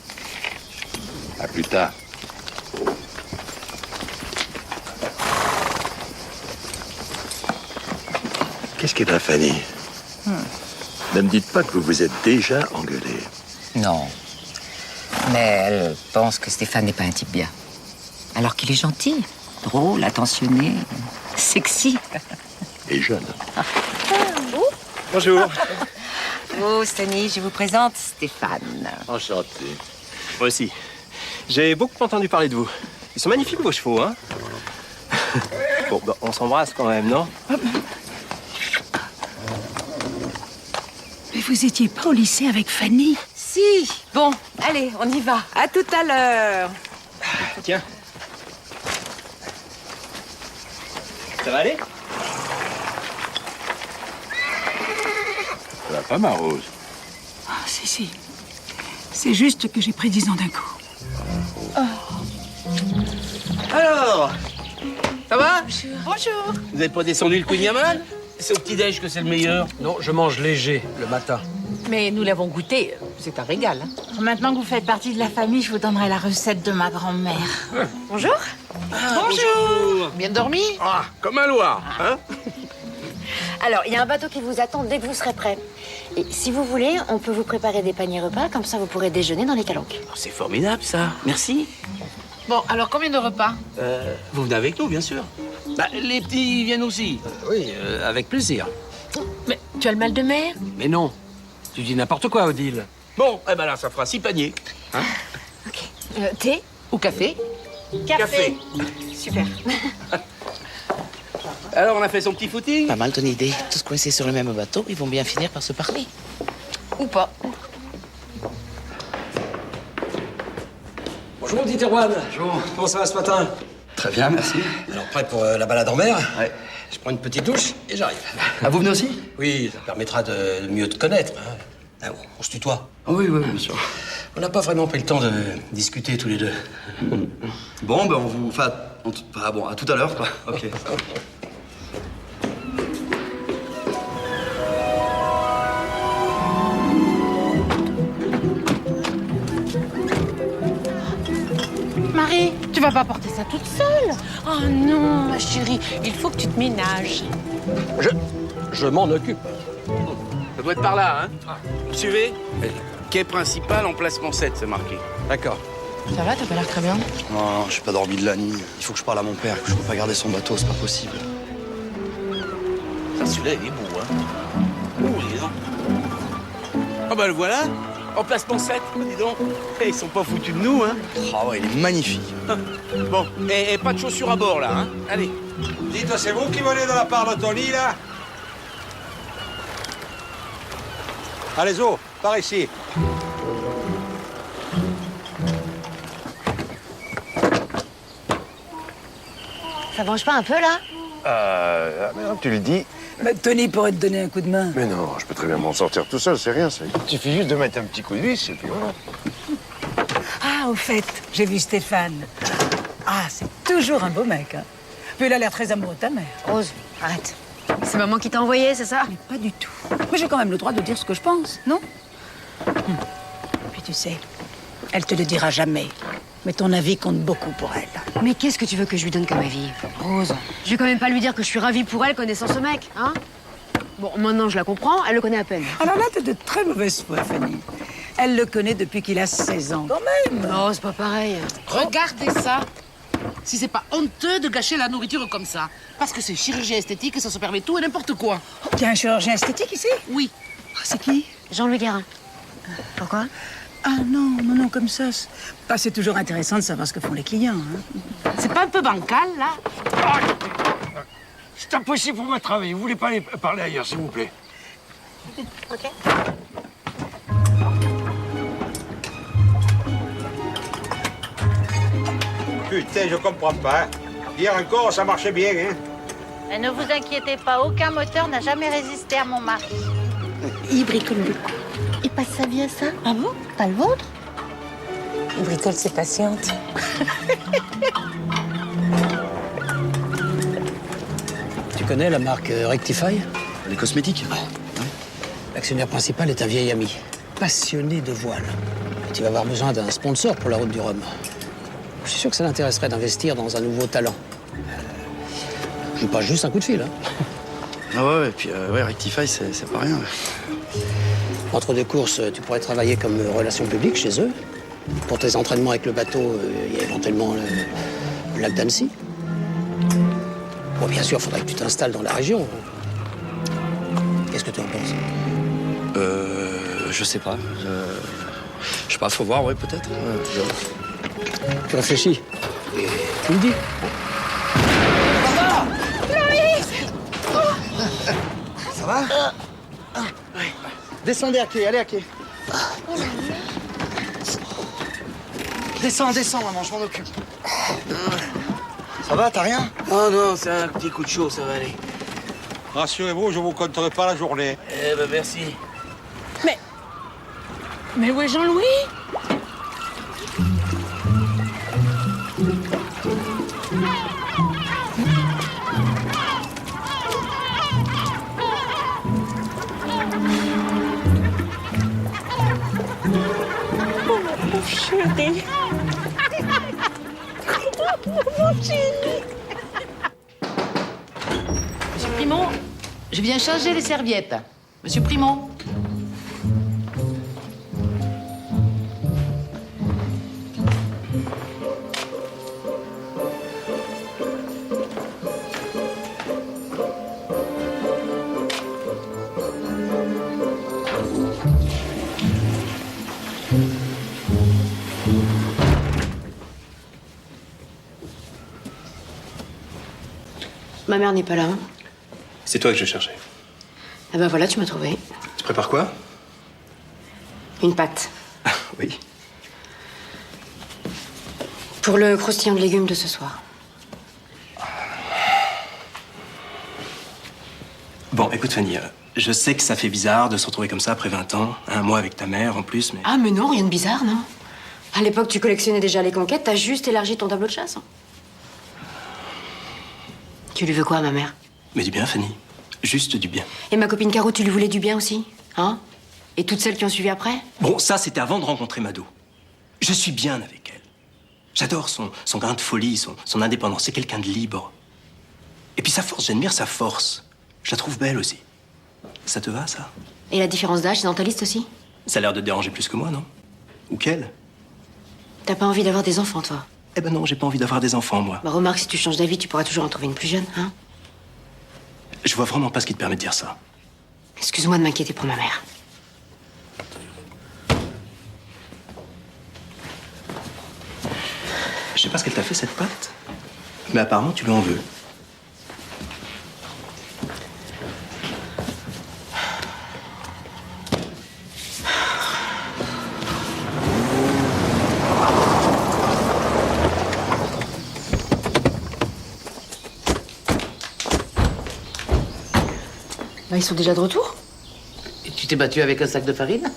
[SPEAKER 8] À plus tard.
[SPEAKER 13] Qu'est-ce qu'il y a, Fanny? Ne me dites pas que vous vous êtes déjà engueulé.
[SPEAKER 14] Non. Mais elle pense que Stéphane n'est pas un type bien. Alors qu'il est gentil, drôle, attentionné, sexy.
[SPEAKER 13] Et jeune.
[SPEAKER 6] Bonjour.
[SPEAKER 14] Oh, Stani, je vous présente Stéphane.
[SPEAKER 13] Enchanté.
[SPEAKER 6] Moi aussi. J'ai beaucoup entendu parler de vous. Ils sont magnifiques, vos chevaux, hein? Bon, bah, on s'embrasse quand même, non?
[SPEAKER 11] Mais vous étiez pas au lycée avec Fanny?
[SPEAKER 14] Si. Bon, allez, on y va. À tout à l'heure.
[SPEAKER 6] Tiens. Ça va aller?
[SPEAKER 8] Ça va pas, ma Rose?
[SPEAKER 11] Ah, si. C'est juste que j'ai pris 10 ans d'un coup.
[SPEAKER 5] Alors, ça va?
[SPEAKER 10] Bonjour.
[SPEAKER 5] Vous n'êtes pas descendu le Queen Yaman? C'est au petit-déj que c'est le meilleur.
[SPEAKER 6] Non, je mange léger le matin.
[SPEAKER 10] Mais nous l'avons goûté, c'est un régal. Maintenant que vous faites partie de la famille, je vous donnerai la recette de ma grand-mère.
[SPEAKER 2] Bonjour.
[SPEAKER 5] Bonjour.
[SPEAKER 1] Bien dormi?
[SPEAKER 5] Ah, comme un Loir, hein?
[SPEAKER 2] Alors, il y a un bateau qui vous attend dès que vous serez prêt. Et si vous voulez, on peut vous préparer des paniers repas, comme ça vous pourrez déjeuner dans les calanques.
[SPEAKER 5] Oh, c'est formidable, ça. Merci.
[SPEAKER 1] Bon, alors combien de repas?
[SPEAKER 5] Vous venez avec nous, bien sûr. Bah, les petits viennent aussi.
[SPEAKER 6] Oui, avec plaisir.
[SPEAKER 10] Mais tu as le mal de mer?
[SPEAKER 6] Mais non. Tu dis n'importe quoi, Odile.
[SPEAKER 5] Bon, eh ben là, ça fera 6 paniers. Hein?
[SPEAKER 2] Ok. Thé?
[SPEAKER 1] Ou café?
[SPEAKER 5] Café.
[SPEAKER 2] Super.
[SPEAKER 5] Alors, on a fait son petit footing?
[SPEAKER 1] Pas mal ton idée. Tous coincés sur le même bateau, ils vont bien finir par se parler. Ou pas.
[SPEAKER 6] Bonjour, dit Erwan. Bonjour. Comment ça va ce matin?
[SPEAKER 3] Très bien, merci.
[SPEAKER 6] Alors, prêt pour la balade en mer? Ouais. Je prends une petite douche et j'arrive.
[SPEAKER 3] Ah, vous venez aussi?
[SPEAKER 6] Oui, ça permettra de mieux te connaître. Hein. Ah, on se tutoie.
[SPEAKER 3] Oui, bien sûr.
[SPEAKER 6] On n'a pas vraiment pris le temps de discuter tous les deux.
[SPEAKER 3] Bon, ben on vous... Enfin, bon, à tout à l'heure, quoi. Ok.
[SPEAKER 10] Marie, tu vas pas porter ça toute seule? Oh non, ma chérie, il faut que tu te ménages.
[SPEAKER 6] Je m'en occupe.
[SPEAKER 5] Ça doit être par là, hein? Vous suivez? Quai principal, emplacement 7, c'est marqué.
[SPEAKER 6] D'accord.
[SPEAKER 4] Ça va, t'as pas l'air très bien?
[SPEAKER 3] Non, j'ai pas dormi de la nuit. Il faut que je parle à mon père, que je peux pas garder son bateau, c'est pas possible.
[SPEAKER 5] Ça, celui-là, il est beau, hein? Oh, dis donc. Oh, bah le voilà. Emplacement 7, dis donc. Eh, ils sont pas foutus de nous, hein?
[SPEAKER 3] Ah ouais, il est magnifique.
[SPEAKER 5] Bon, et pas de chaussures à bord, là, hein? Allez.
[SPEAKER 12] Dites, c'est vous qui venez de la part de Tony, là? Allez, Zo, par ici.
[SPEAKER 2] Ça mange pas un peu, là?
[SPEAKER 12] Maintenant que tu le dis.
[SPEAKER 11] Mais Tony pourrait te donner un coup de main.
[SPEAKER 12] Mais non, je peux très bien m'en sortir tout seul, c'est rien, ça. Il suffit juste de mettre un petit coup de vis, et puis voilà.
[SPEAKER 11] Ah, au fait, j'ai vu Stéphane. Ah, c'est toujours un beau mec, hein. Puis il a l'air très amoureux de ta mère.
[SPEAKER 2] Rose, arrête. C'est maman qui t'a envoyé, c'est ça?
[SPEAKER 11] Mais pas du tout. Mais j'ai quand même le droit de dire ce que je pense, non? Puis tu sais, elle te le dira jamais. Mais ton avis compte beaucoup pour elle.
[SPEAKER 2] Mais qu'est-ce que tu veux que je lui donne comme avis? Rose, je vais quand même pas lui dire que je suis ravie pour elle connaissant ce mec, hein? Bon, maintenant je la comprends, elle le connaît à peine.
[SPEAKER 11] Alors là, t'es de très mauvaise foi, Fanny. Elle le connaît depuis qu'il a 16 ans. Quand même!
[SPEAKER 2] Non, c'est pas pareil.
[SPEAKER 10] Regardez ça.
[SPEAKER 1] si c'est pas honteux de gâcher la nourriture comme ça. Parce que c'est chirurgie esthétique et ça se permet tout et n'importe quoi.
[SPEAKER 11] Il y a un chirurgien esthétique ici?
[SPEAKER 1] Oui.
[SPEAKER 11] C'est qui?
[SPEAKER 2] Jean-Louis Guérin. Pourquoi?
[SPEAKER 11] Ah non, comme ça. C'est toujours intéressant de savoir ce que font les clients. Hein.
[SPEAKER 1] C'est pas un peu bancal, là?
[SPEAKER 12] C'est impossible pour moi de travailler. Vous voulez pas aller parler ailleurs, s'il vous plaît?
[SPEAKER 2] Ok.
[SPEAKER 15] Putain, je comprends pas. Hier encore, ça marchait bien, hein?
[SPEAKER 16] Et ne vous inquiétez pas, aucun moteur n'a jamais résisté à mon mari.
[SPEAKER 9] Il bricole beaucoup. Il passe sa vie à ça. Ah bon? Pas le vôtre?
[SPEAKER 14] Il bricole ses patientes.
[SPEAKER 6] Tu connais la marque Rectify?
[SPEAKER 3] Les cosmétiques? Ouais.
[SPEAKER 6] L'actionnaire principal est un vieil ami, passionné de voile. Et tu vas avoir besoin d'un sponsor pour la route du Rhum. Je suis sûr que ça l'intéresserait d'investir dans un nouveau talent. Je joue pas juste un coup de fil, hein.
[SPEAKER 3] Ah ouais, et puis Rectify, c'est pas rien.
[SPEAKER 6] Entre deux courses, tu pourrais travailler comme relation publique chez eux. Pour tes entraînements avec le bateau, il y a éventuellement le lac d'Annecy. Bon, bien sûr, il faudrait que tu t'installes dans la région. Qu'est-ce que tu en penses?
[SPEAKER 3] Je sais pas. Je sais pas, faut voir, ouais, peut-être.
[SPEAKER 6] Tu réfléchis. Et tu me dis.
[SPEAKER 3] Ça va? Descendez à quai, allez à quai. Descends, maman, je m'en occupe. Ça va, t'as rien?
[SPEAKER 5] Oh non, c'est un petit coup de chaud, ça va aller.
[SPEAKER 15] Rassurez-vous, je vous compterai pas la journée.
[SPEAKER 5] Eh ben merci.
[SPEAKER 9] Mais où est Jean-Louis? Chérie. Mon chéri.
[SPEAKER 1] Monsieur Primo, je viens changer les serviettes. Monsieur Primo.
[SPEAKER 2] Ma mère n'est pas là. Hein.
[SPEAKER 17] C'est toi que je cherchais.
[SPEAKER 2] Ah ben voilà, tu m'as trouvé.
[SPEAKER 17] Tu prépares quoi?
[SPEAKER 2] Une pâte.
[SPEAKER 17] Oui.
[SPEAKER 2] Pour le croustillant de légumes de ce soir.
[SPEAKER 17] Bon, écoute Fanny, je sais que ça fait bizarre de se retrouver comme ça après 20 ans, un mois avec ta mère en plus, mais...
[SPEAKER 2] Ah mais non, rien de bizarre, non. À l'époque, tu collectionnais déjà les conquêtes, t'as juste élargi ton tableau de chasse. Hein. Tu lui veux quoi, ma mère?
[SPEAKER 17] Mais du bien, Fanny. Juste du bien.
[SPEAKER 2] Et ma copine Caro, tu lui voulais du bien aussi? Hein? Et toutes celles qui ont suivi après?
[SPEAKER 17] Bon, ça, c'était avant de rencontrer Mado. Je suis bien avec elle. J'adore son grain de folie, son indépendance. C'est quelqu'un de libre. Et puis sa force, j'admire sa force. Je la trouve belle aussi. Ça te va, ça?
[SPEAKER 2] Et la différence d'âge, c'est dans ta liste aussi?
[SPEAKER 17] Ça a l'air de te déranger plus que moi, non? Ou qu'elle?
[SPEAKER 2] T'as pas envie d'avoir des enfants, toi?
[SPEAKER 17] Eh ben non, j'ai pas envie d'avoir des enfants, moi.
[SPEAKER 2] Bah remarque, si tu changes d'avis, tu pourras toujours en trouver une plus jeune, hein?
[SPEAKER 17] Je vois vraiment pas ce qui te permet de dire ça.
[SPEAKER 2] Excuse-moi de m'inquiéter pour ma mère.
[SPEAKER 17] Je sais pas ce qu'elle t'a fait, cette pâte, mais apparemment, tu lui en veux.
[SPEAKER 2] Bah, ils sont déjà de retour?
[SPEAKER 1] Et tu t'es battu avec un sac de farine?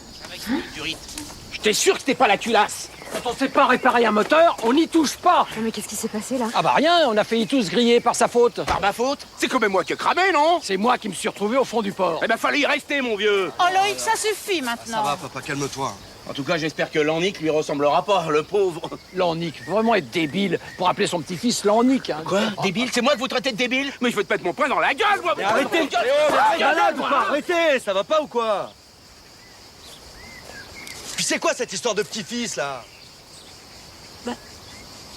[SPEAKER 6] Je t'ai sûr que c'était pas la culasse. Quand on sait pas réparer un moteur, on n'y touche pas.
[SPEAKER 2] Non mais qu'est-ce qui s'est passé là?
[SPEAKER 6] Ah bah rien, on a failli tous griller par sa faute.
[SPEAKER 5] Par ma faute? C'est quand même moi qui ai cramé, non?
[SPEAKER 6] C'est moi qui me suis retrouvé au fond du port.
[SPEAKER 5] Eh ben fallait y rester, mon vieux.
[SPEAKER 16] Oh Loïc, ça suffit maintenant.
[SPEAKER 3] Ça va, papa, calme-toi.
[SPEAKER 5] En tout cas, j'espère que Lannick lui ressemblera pas, le pauvre.
[SPEAKER 6] Lannick, vraiment être débile pour appeler son petit-fils Lannick. Hein.
[SPEAKER 5] Quoi? Débile? C'est moi que vous traitez de débile? Mais je vais te mettre mon poing dans la gueule, moi!
[SPEAKER 3] Arrêtez! Arrêtez! Ça va pas ou quoi? Puis c'est quoi cette histoire de petit-fils, là?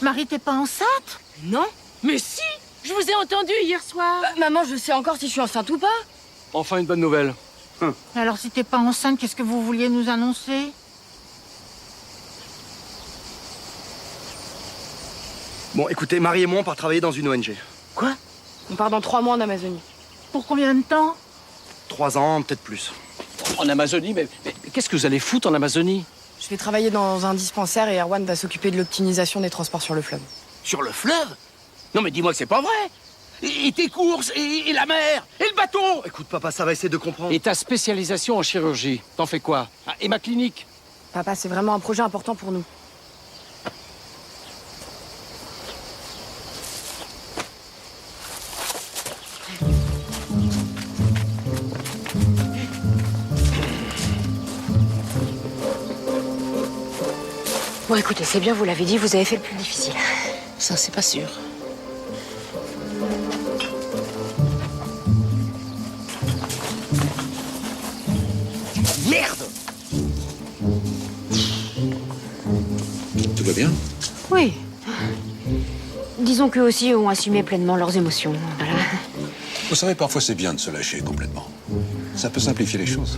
[SPEAKER 10] Marie, t'es pas enceinte?
[SPEAKER 2] Non.
[SPEAKER 10] Mais si! Je vous ai entendu hier soir.
[SPEAKER 2] Maman, je sais encore si je suis enceinte ou pas.
[SPEAKER 6] Enfin, une bonne nouvelle.
[SPEAKER 10] Alors, si t'es pas enceinte, qu'est-ce que vous vouliez nous annoncer?
[SPEAKER 3] Bon, écoutez, Marie et moi, on part travailler dans une ONG.
[SPEAKER 10] Quoi?
[SPEAKER 2] On part dans 3 mois en Amazonie.
[SPEAKER 10] Pour combien de temps?
[SPEAKER 3] 3 ans, peut-être plus.
[SPEAKER 6] En Amazonie? Mais qu'est-ce que vous allez foutre en Amazonie?
[SPEAKER 4] Je vais travailler dans un dispensaire et Erwan va s'occuper de l'optimisation des transports sur le fleuve.
[SPEAKER 5] Sur le fleuve? Non mais dis-moi que c'est pas vrai. Et tes courses, et la mer, et le bateau.
[SPEAKER 3] Écoute, papa, ça va essayer de comprendre.
[SPEAKER 6] Et ta spécialisation en chirurgie, t'en fais quoi? Ah, et ma clinique?
[SPEAKER 4] Papa, c'est vraiment un projet important pour nous.
[SPEAKER 2] Bon, écoutez, c'est bien, vous l'avez dit, vous avez fait le plus difficile.
[SPEAKER 1] Ça, c'est pas sûr.
[SPEAKER 5] Merde!
[SPEAKER 8] Tout va bien?
[SPEAKER 2] Oui. Disons qu'eux aussi ont assumé pleinement leurs émotions. Voilà.
[SPEAKER 8] Vous savez, parfois c'est bien de se lâcher complètement. Ça peut simplifier les choses.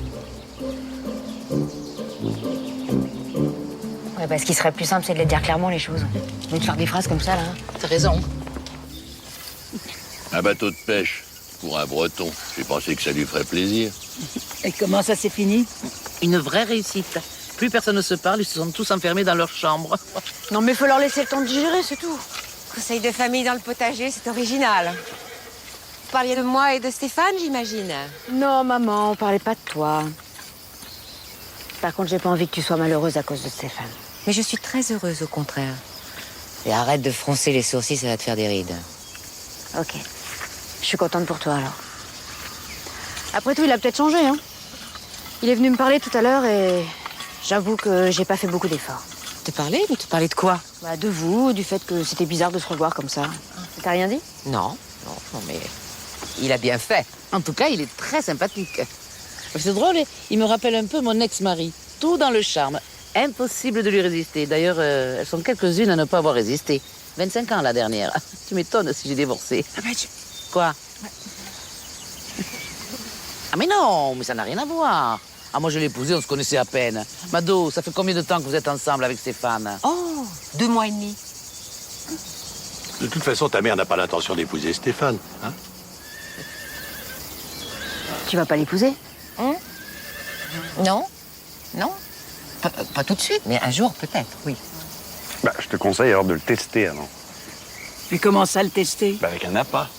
[SPEAKER 2] Ouais, bah, ce qui serait plus simple, c'est de les dire clairement, les choses. Au lieu de faire des phrases comme ça, là.
[SPEAKER 1] T'as raison.
[SPEAKER 13] Un bateau de pêche pour un Breton. J'ai pensé que ça lui ferait plaisir.
[SPEAKER 11] Et comment ça s'est fini?
[SPEAKER 1] Une vraie réussite. Plus personne ne se parle, ils se sont tous enfermés dans leur chambre.
[SPEAKER 2] Non, mais faut leur laisser le temps de digérer, c'est tout.
[SPEAKER 14] Conseil de famille dans le potager, c'est original. Vous parliez de moi et de Stéphane, j'imagine.
[SPEAKER 2] Non, maman, on parlait pas de toi. Par contre, j'ai pas envie que tu sois malheureuse à cause de Stéphane.
[SPEAKER 14] Mais je suis très heureuse, au contraire. Et arrête de froncer les sourcils, ça va te faire des rides.
[SPEAKER 2] Ok. Je suis contente pour toi, alors. Après tout, il a peut-être changé, hein. Il est venu me parler tout à l'heure et j'avoue que j'ai pas fait beaucoup d'efforts.
[SPEAKER 14] Te parler? Mais te parler de quoi?
[SPEAKER 2] Bah, de vous, du fait que c'était bizarre de se revoir comme ça. T'as rien dit?
[SPEAKER 14] Non, mais il a bien fait.
[SPEAKER 1] En tout cas, il est très sympathique. C'est drôle, il me rappelle un peu mon ex-mari. Tout dans le charme. Impossible de lui résister. D'ailleurs, elles sont quelques-unes à ne pas avoir résisté. 25 ans, la dernière. Tu m'étonnes si j'ai divorcé.
[SPEAKER 11] Ah ben,
[SPEAKER 1] Quoi? Ah mais non, mais ça n'a rien à voir. Ah, moi, je l'ai épousé, on se connaissait à peine. Mado, ça fait combien de temps que vous êtes ensemble avec Stéphane?
[SPEAKER 14] Oh, 2 mois et demi.
[SPEAKER 13] De toute façon, ta mère n'a pas l'intention d'épouser Stéphane, hein?
[SPEAKER 2] Tu vas pas l'épouser?
[SPEAKER 14] Non, non. Pas tout de suite, mais un jour peut-être, oui.
[SPEAKER 12] Bah, je te conseille alors de le tester avant.
[SPEAKER 11] Mais comment ça, le tester?
[SPEAKER 12] Bah, avec un appât.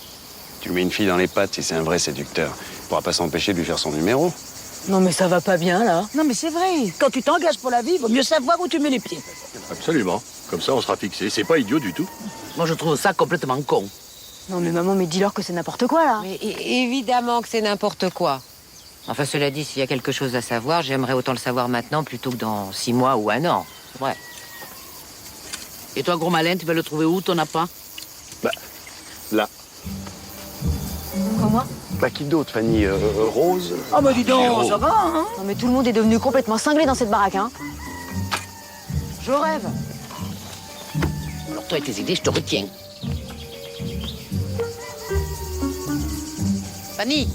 [SPEAKER 12] Tu mets une fille dans les pattes, si c'est un vrai séducteur. Il pourra pas s'empêcher de lui faire son numéro.
[SPEAKER 2] Non, mais ça va pas bien, là.
[SPEAKER 11] Non, mais c'est vrai. Quand tu t'engages pour la vie, il vaut mieux savoir où tu mets les pieds.
[SPEAKER 13] Absolument. Comme ça, on sera fixé. C'est pas idiot du tout.
[SPEAKER 1] Moi, je trouve ça complètement con.
[SPEAKER 2] Non, mais maman, mais dis-leur que c'est n'importe quoi, là.
[SPEAKER 14] Mais évidemment que c'est n'importe quoi. Enfin, cela dit, s'il y a quelque chose à savoir, j'aimerais autant le savoir maintenant plutôt que dans 6 mois ou 1 an. Ouais.
[SPEAKER 1] Et toi, gros malin, tu vas le trouver où, ton appât?
[SPEAKER 12] Bah, là.
[SPEAKER 2] Comment?
[SPEAKER 12] Bah, qui d'autre, Fanny? Rose?
[SPEAKER 11] Oh, bah dis donc, ça va, hein?
[SPEAKER 2] Non, mais tout le monde est devenu complètement cinglé dans cette baraque, hein. Je rêve.
[SPEAKER 1] Alors, toi et tes idées, je te retiens. Fanny!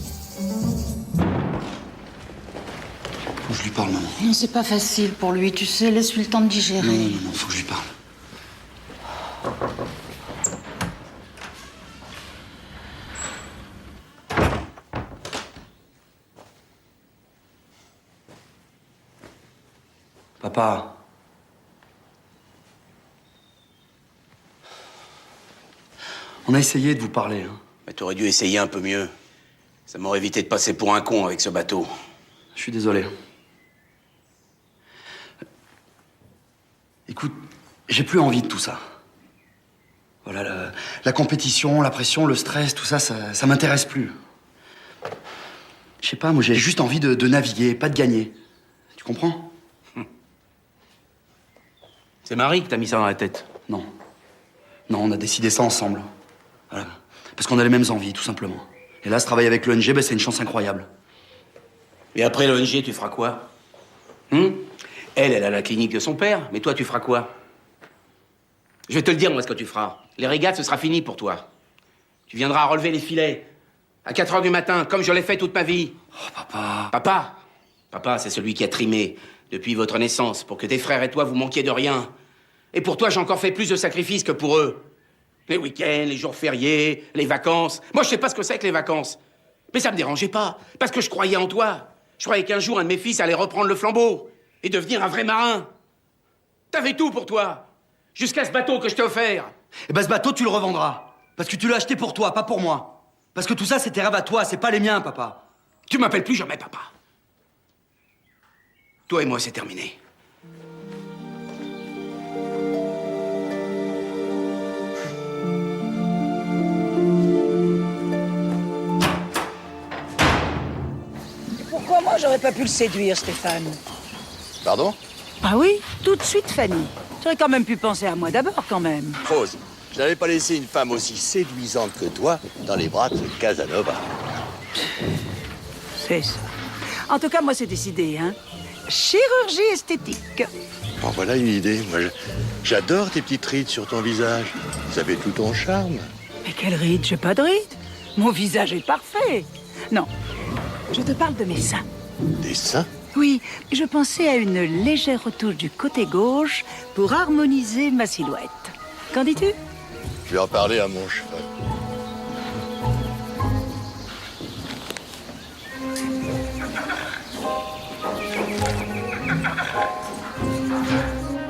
[SPEAKER 3] Faut que je lui parle, maman.
[SPEAKER 10] Non, c'est pas facile pour lui, tu sais, laisse-lui le temps de digérer.
[SPEAKER 3] Non, faut que je lui parle. Papa. On a essayé de vous parler, hein.
[SPEAKER 5] Mais t'aurais dû essayer un peu mieux. Ça m'aurait évité de passer pour un con avec ce bateau.
[SPEAKER 3] Je suis désolé. Écoute, j'ai plus envie de tout ça. Voilà, la compétition, la pression, le stress, tout ça, ça m'intéresse plus. Je sais pas, moi j'ai juste envie de naviguer, pas de gagner. Tu comprends?
[SPEAKER 5] C'est Marie qui t'a mis ça dans la tête.
[SPEAKER 3] Non. Non, on a décidé ça ensemble. Voilà. Parce qu'on a les mêmes envies, tout simplement. Et là, ce travail avec l'ONG, ben, c'est une chance incroyable.
[SPEAKER 5] Et après l'ONG, tu feras quoi? Elle a la clinique de son père, mais toi, tu feras quoi? Je vais te le dire, moi, ce que tu feras. Les régates, ce sera fini pour toi. Tu viendras relever les filets. À 4 heures du matin, comme je l'ai fait toute ma vie.
[SPEAKER 3] Oh, papa.
[SPEAKER 5] Papa? Papa, c'est celui qui a trimé depuis votre naissance pour que tes frères et toi, vous manquiez de rien. Et pour toi, j'ai encore fait plus de sacrifices que pour eux. Les week-ends, les jours fériés, les vacances. Moi, je sais pas ce que c'est que les vacances. Mais ça me dérangeait pas, parce que je croyais en toi. Je croyais qu'un jour, un de mes fils allait reprendre le flambeau et devenir un vrai marin. T'avais tout pour toi, jusqu'à ce bateau que je t'ai offert.
[SPEAKER 3] Eh ben, ce bateau, tu le revendras. Parce que tu l'as acheté pour toi, pas pour moi. Parce que tout ça, c'est tes rêves à toi, c'est pas les miens, papa.
[SPEAKER 5] Tu m'appelles plus jamais papa. Toi et moi, c'est terminé.
[SPEAKER 11] Pourquoi moi, j'aurais pas pu le séduire, Stéphane?
[SPEAKER 13] Pardon?
[SPEAKER 11] Ah oui, tout de suite, Fanny. Tu aurais quand même pu penser à moi d'abord, quand même.
[SPEAKER 13] Rose, je n'avais pas laissé une femme aussi séduisante que toi dans les bras de Casanova.
[SPEAKER 11] C'est ça. En tout cas, moi, c'est décidé, hein. Chirurgie esthétique.
[SPEAKER 13] En voilà une idée. Moi, j'adore tes petites rides sur ton visage. Vous avez tout ton charme.
[SPEAKER 11] Mais quelle ride? J'ai pas de ride. Mon visage est parfait. Non, je te parle de mes seins.
[SPEAKER 13] Des seins?
[SPEAKER 11] Oui, je pensais à une légère retouche du côté gauche pour harmoniser ma silhouette. Qu'en dis-tu?
[SPEAKER 13] Je vais en parler à mon cheval.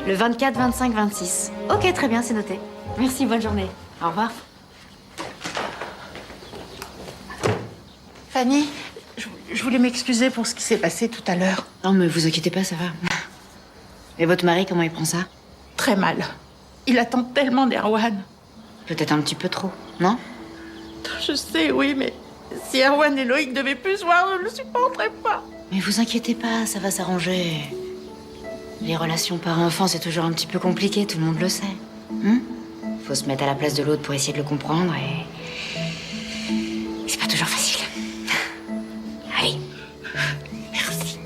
[SPEAKER 2] Le 24, 25, 26. Ok, très bien, c'est noté. Merci, bonne journée. Au revoir.
[SPEAKER 10] Fanny, je voulais m'excuser pour ce qui s'est passé tout à l'heure.
[SPEAKER 2] Non, mais vous inquiétez pas, ça va. Et votre mari, comment il prend ça?
[SPEAKER 10] Très mal. Il attend tellement d'Erwan.
[SPEAKER 2] Peut-être un petit peu trop, non?
[SPEAKER 10] Je sais, oui, mais si Erwan et Loïc devaient plus se voir, je ne le supporterais pas.
[SPEAKER 2] Mais vous inquiétez pas, ça va s'arranger. Les relations parents-enfants, c'est toujours un petit peu compliqué, tout le monde le sait. Faut se mettre à la place de l'autre pour essayer de le comprendre et... c'est pas toujours facile. Allez. Merci.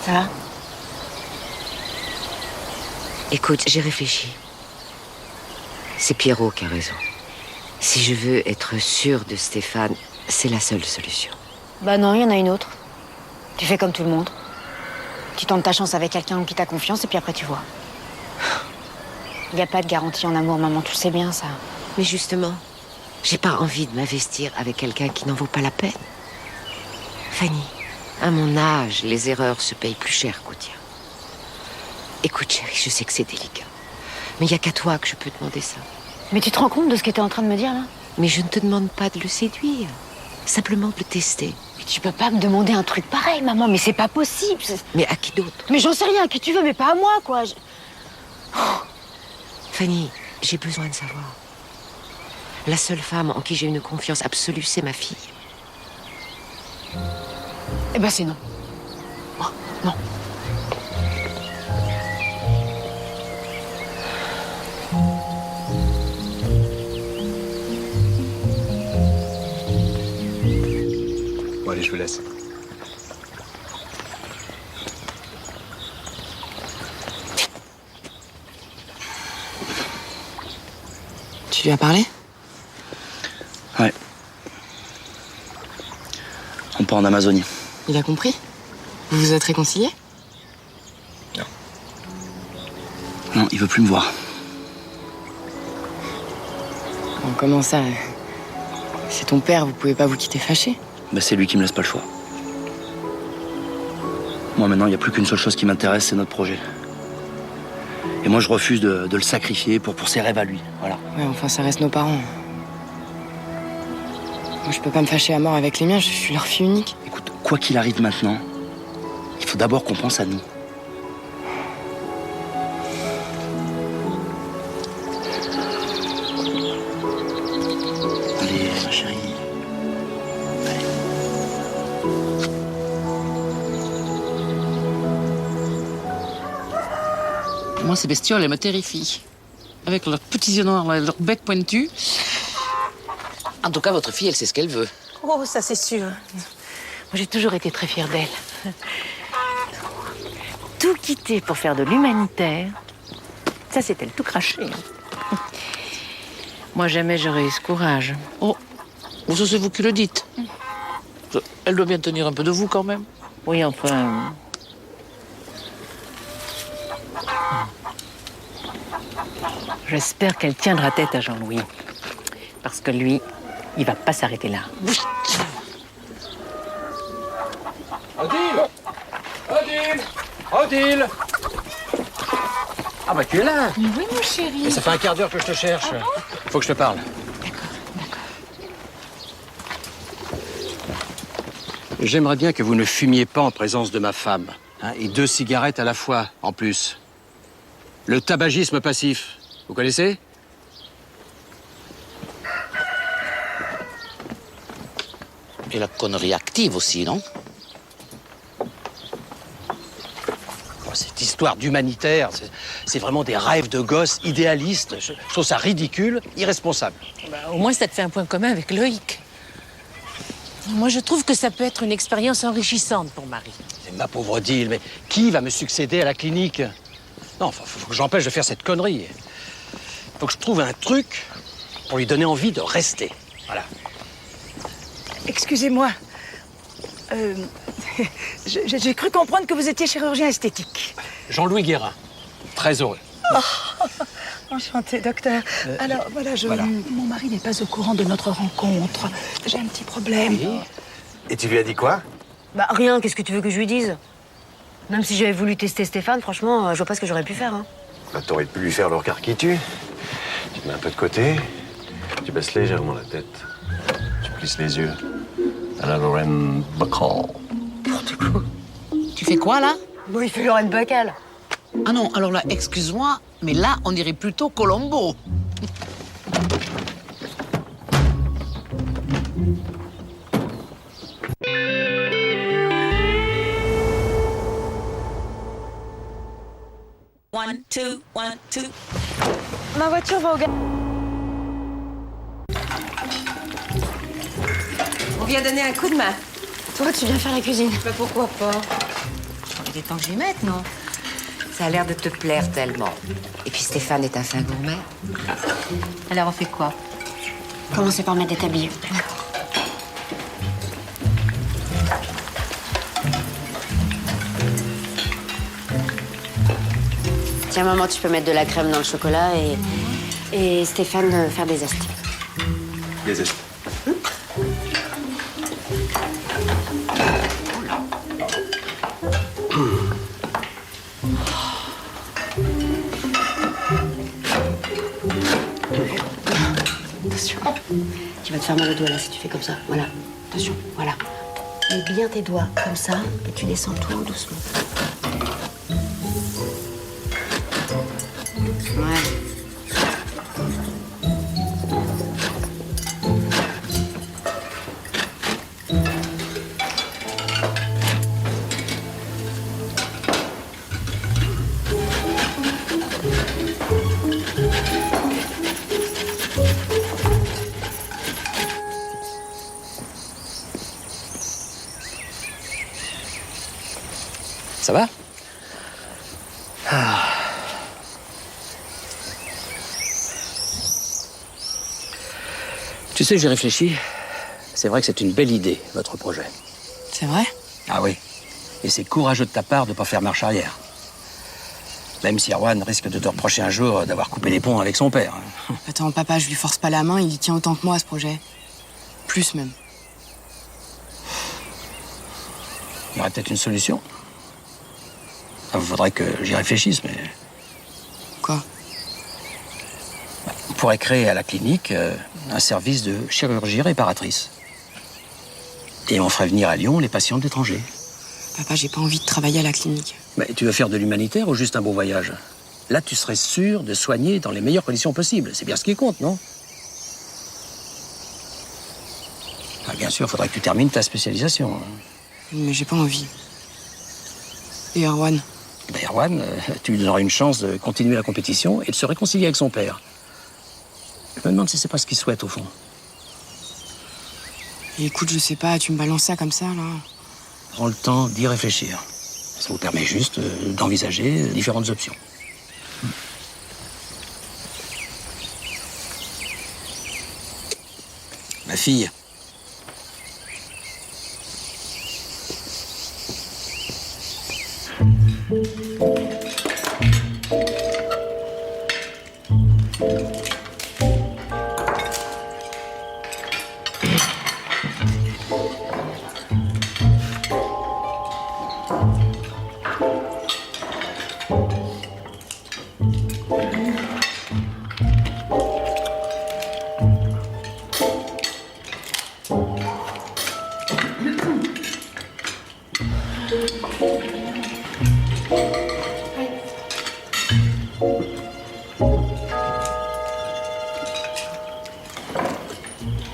[SPEAKER 2] Ça va?
[SPEAKER 14] Écoute, j'ai réfléchi. C'est Pierrot qui a raison. Si je veux être sûre de Stéphane, c'est la seule solution.
[SPEAKER 2] Bah non, il y en a une autre. Tu fais comme tout le monde. Tu tentes ta chance avec quelqu'un en qui t'as confiance et puis après tu vois. Il n'y a pas de garantie en amour, maman, tu le sais bien ça.
[SPEAKER 14] Mais justement, j'ai pas envie de m'investir avec quelqu'un qui n'en vaut pas la peine. Fanny, à mon âge, les erreurs se payent plus cher qu'au tien. Écoute, chérie, je sais que c'est délicat. Mais il n'y a qu'à toi que je peux demander ça.
[SPEAKER 2] Mais tu te rends compte de ce que t'es en train de me dire, là?
[SPEAKER 14] Mais je ne te demande pas de le séduire. Simplement de le tester.
[SPEAKER 2] Mais tu peux pas me demander un truc pareil, maman, mais c'est pas possible.
[SPEAKER 14] Mais à qui d'autre?
[SPEAKER 2] Mais j'en sais rien, à qui tu veux, mais pas à moi, quoi.
[SPEAKER 14] Fanny, j'ai besoin de savoir. La seule femme en qui j'ai une confiance absolue, c'est ma fille.
[SPEAKER 2] Eh ben c'est non. Oh, non.
[SPEAKER 17] Bon, allez, je vous laisse.
[SPEAKER 4] Tu lui as parlé?
[SPEAKER 3] Ouais. On part en Amazonie.
[SPEAKER 4] Il a compris? Vous vous êtes réconciliés?
[SPEAKER 3] Non, il veut plus me voir.
[SPEAKER 4] Bon, comment ça? C'est ton père, vous pouvez pas vous quitter fâché?
[SPEAKER 3] Bah, c'est lui qui me laisse pas le choix. Moi, maintenant, il n'y a plus qu'une seule chose qui m'intéresse, c'est notre projet. Et moi, je refuse de le sacrifier pour ses rêves à lui. Voilà.
[SPEAKER 4] Ouais, enfin, ça reste nos parents. Moi, je peux pas me fâcher à mort avec les miens, je suis leur fille unique.
[SPEAKER 3] Écoute, quoi qu'il arrive maintenant, il faut d'abord qu'on pense à nous. Allez, ma chérie. Allez.
[SPEAKER 1] Moi, ces bestioles, elles me terrifient. Avec leurs petits yeux noirs, leurs becs pointus. En tout cas, votre fille, elle sait ce qu'elle veut.
[SPEAKER 10] Oh, ça c'est sûr. Moi, j'ai toujours été très fière d'elle. Tout quitter pour faire de l'humanitaire, ça c'est elle tout craché. Moi, jamais j'aurais eu ce courage.
[SPEAKER 1] Oh, ça c'est vous qui le dites. Elle doit bien tenir un peu de vous quand même.
[SPEAKER 10] Oui, enfin... J'espère qu'elle tiendra tête à Jean-Louis. Parce que lui, il va pas s'arrêter là.
[SPEAKER 6] Odile! Odile! Odile! Ah bah tu es là!
[SPEAKER 10] Oui, mon chéri.
[SPEAKER 6] Et ça fait un quart d'heure que je te cherche. Faut que je te parle. J'aimerais bien que vous ne fumiez pas en présence de ma femme. Hein, et 2 cigarettes à la fois, en plus. Le tabagisme passif. Vous connaissez?
[SPEAKER 1] Et la connerie active aussi, non?
[SPEAKER 6] Oh, cette histoire d'humanitaire, c'est vraiment des rêves de gosses idéalistes. Je trouve ça ridicule, irresponsable.
[SPEAKER 10] Au moins, ça te fait un point commun avec Loïc. Moi, je trouve que ça peut être une expérience enrichissante pour Marie.
[SPEAKER 6] C'est ma pauvre Odile, mais qui va me succéder à la clinique? Non, faut que j'empêche de faire cette connerie. Faut que je trouve un truc pour lui donner envie de rester. Voilà.
[SPEAKER 11] Excusez-moi. J'ai cru comprendre que vous étiez chirurgien esthétique.
[SPEAKER 6] Jean-Louis Guérin, très heureux.
[SPEAKER 11] Oh, enchanté, docteur. Alors, voilà, mon mari n'est pas au courant de notre rencontre. J'ai un petit problème.
[SPEAKER 12] Et tu lui as dit quoi?
[SPEAKER 2] Bah rien, qu'est-ce que tu veux que je lui dise? Même si j'avais voulu tester Stéphane, franchement, je vois pas ce que j'aurais pu faire. Hein.
[SPEAKER 12] Bah, t'aurais pu lui faire le regard qui tue. Tu te mets un peu de côté, tu baisses légèrement la tête, tu plisses les yeux. À la Lorraine Bacall.
[SPEAKER 1] Tu fais quoi, là?
[SPEAKER 2] Bon, il fait Lorraine Bacall.
[SPEAKER 1] Ah non, alors là, excuse-moi, mais là, on dirait plutôt Colombo.
[SPEAKER 18] One, two, one, two.
[SPEAKER 2] Ma voiture va au gars.
[SPEAKER 14] On vient donner un coup de main.
[SPEAKER 2] Toi, tu viens faire la cuisine.
[SPEAKER 14] Bah pourquoi pas? Il est temps que j'y mette, non? Ça a l'air de te plaire tellement. Et puis Stéphane est un fin gourmet.
[SPEAKER 2] Alors, on fait quoi? Commencez par mettre des tabliers. Tiens, maman, tu peux mettre de la crème dans le chocolat et Stéphane faire des zestes.
[SPEAKER 12] Des zestes.
[SPEAKER 2] Attention. Tu vas te faire mal au doigt là si tu fais comme ça. Voilà. Attention. Voilà. Mets bien tes doigts comme ça et tu descends tout doucement. Ouais.
[SPEAKER 6] Ça va? Ah. Tu sais, j'ai réfléchi. C'est vrai que c'est une belle idée, votre projet.
[SPEAKER 4] C'est vrai?
[SPEAKER 6] Ah oui. Et c'est courageux de ta part de ne pas faire marche arrière. Même si Erwan risque de te reprocher un jour d'avoir coupé les ponts avec son père.
[SPEAKER 4] Attends, papa, je lui force pas la main, il y tient autant que moi à ce projet. Plus même.
[SPEAKER 6] Il y aurait peut-être une solution. Il faudrait que j'y réfléchisse, mais...
[SPEAKER 4] Quoi?
[SPEAKER 6] On pourrait créer à la clinique un service de chirurgie réparatrice. Et on ferait venir à Lyon les patients d'étrangers.
[SPEAKER 4] Papa, j'ai pas envie de travailler à la clinique.
[SPEAKER 6] Mais tu veux faire de l'humanitaire ou juste un beau voyage? Là, tu serais sûr de soigner dans les meilleures conditions possibles. C'est bien ce qui compte, non? Ah, bien sûr, il faudrait que tu termines ta spécialisation.
[SPEAKER 4] Mais j'ai pas envie. Et Erwan?
[SPEAKER 6] Ben, Erwan, tu lui donneras une chance de continuer la compétition et de se réconcilier avec son père. Je me demande si c'est pas ce qu'il souhaite, au fond.
[SPEAKER 4] Et écoute, je sais pas, tu me balances ça comme ça, là.
[SPEAKER 6] Prends le temps d'y réfléchir. Ça vous permet juste d'envisager différentes options. Ma fille.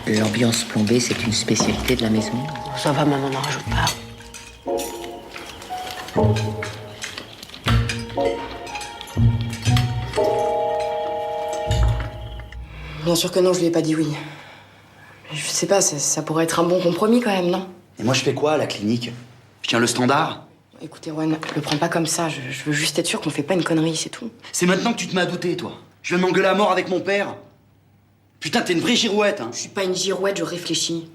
[SPEAKER 14] L'ambiance plombée, c'est une spécialité de la maison.
[SPEAKER 2] Ça va, maman, n'en rajoute pas.
[SPEAKER 4] Bien sûr que non, je lui ai pas dit oui. Je sais pas, ça pourrait être un bon compromis quand même, non?
[SPEAKER 3] Et moi, je fais quoi à la clinique? Je tiens le standard?
[SPEAKER 4] Écoute, Erwan, le prends pas comme ça. Je veux juste être sûr qu'on fait pas une connerie, c'est tout.
[SPEAKER 3] C'est maintenant que tu te mets à douter, toi. Je viens de m'engueuler à mort avec mon père. Putain, t'es une vraie girouette, hein.
[SPEAKER 4] Je suis pas une girouette, je réfléchis.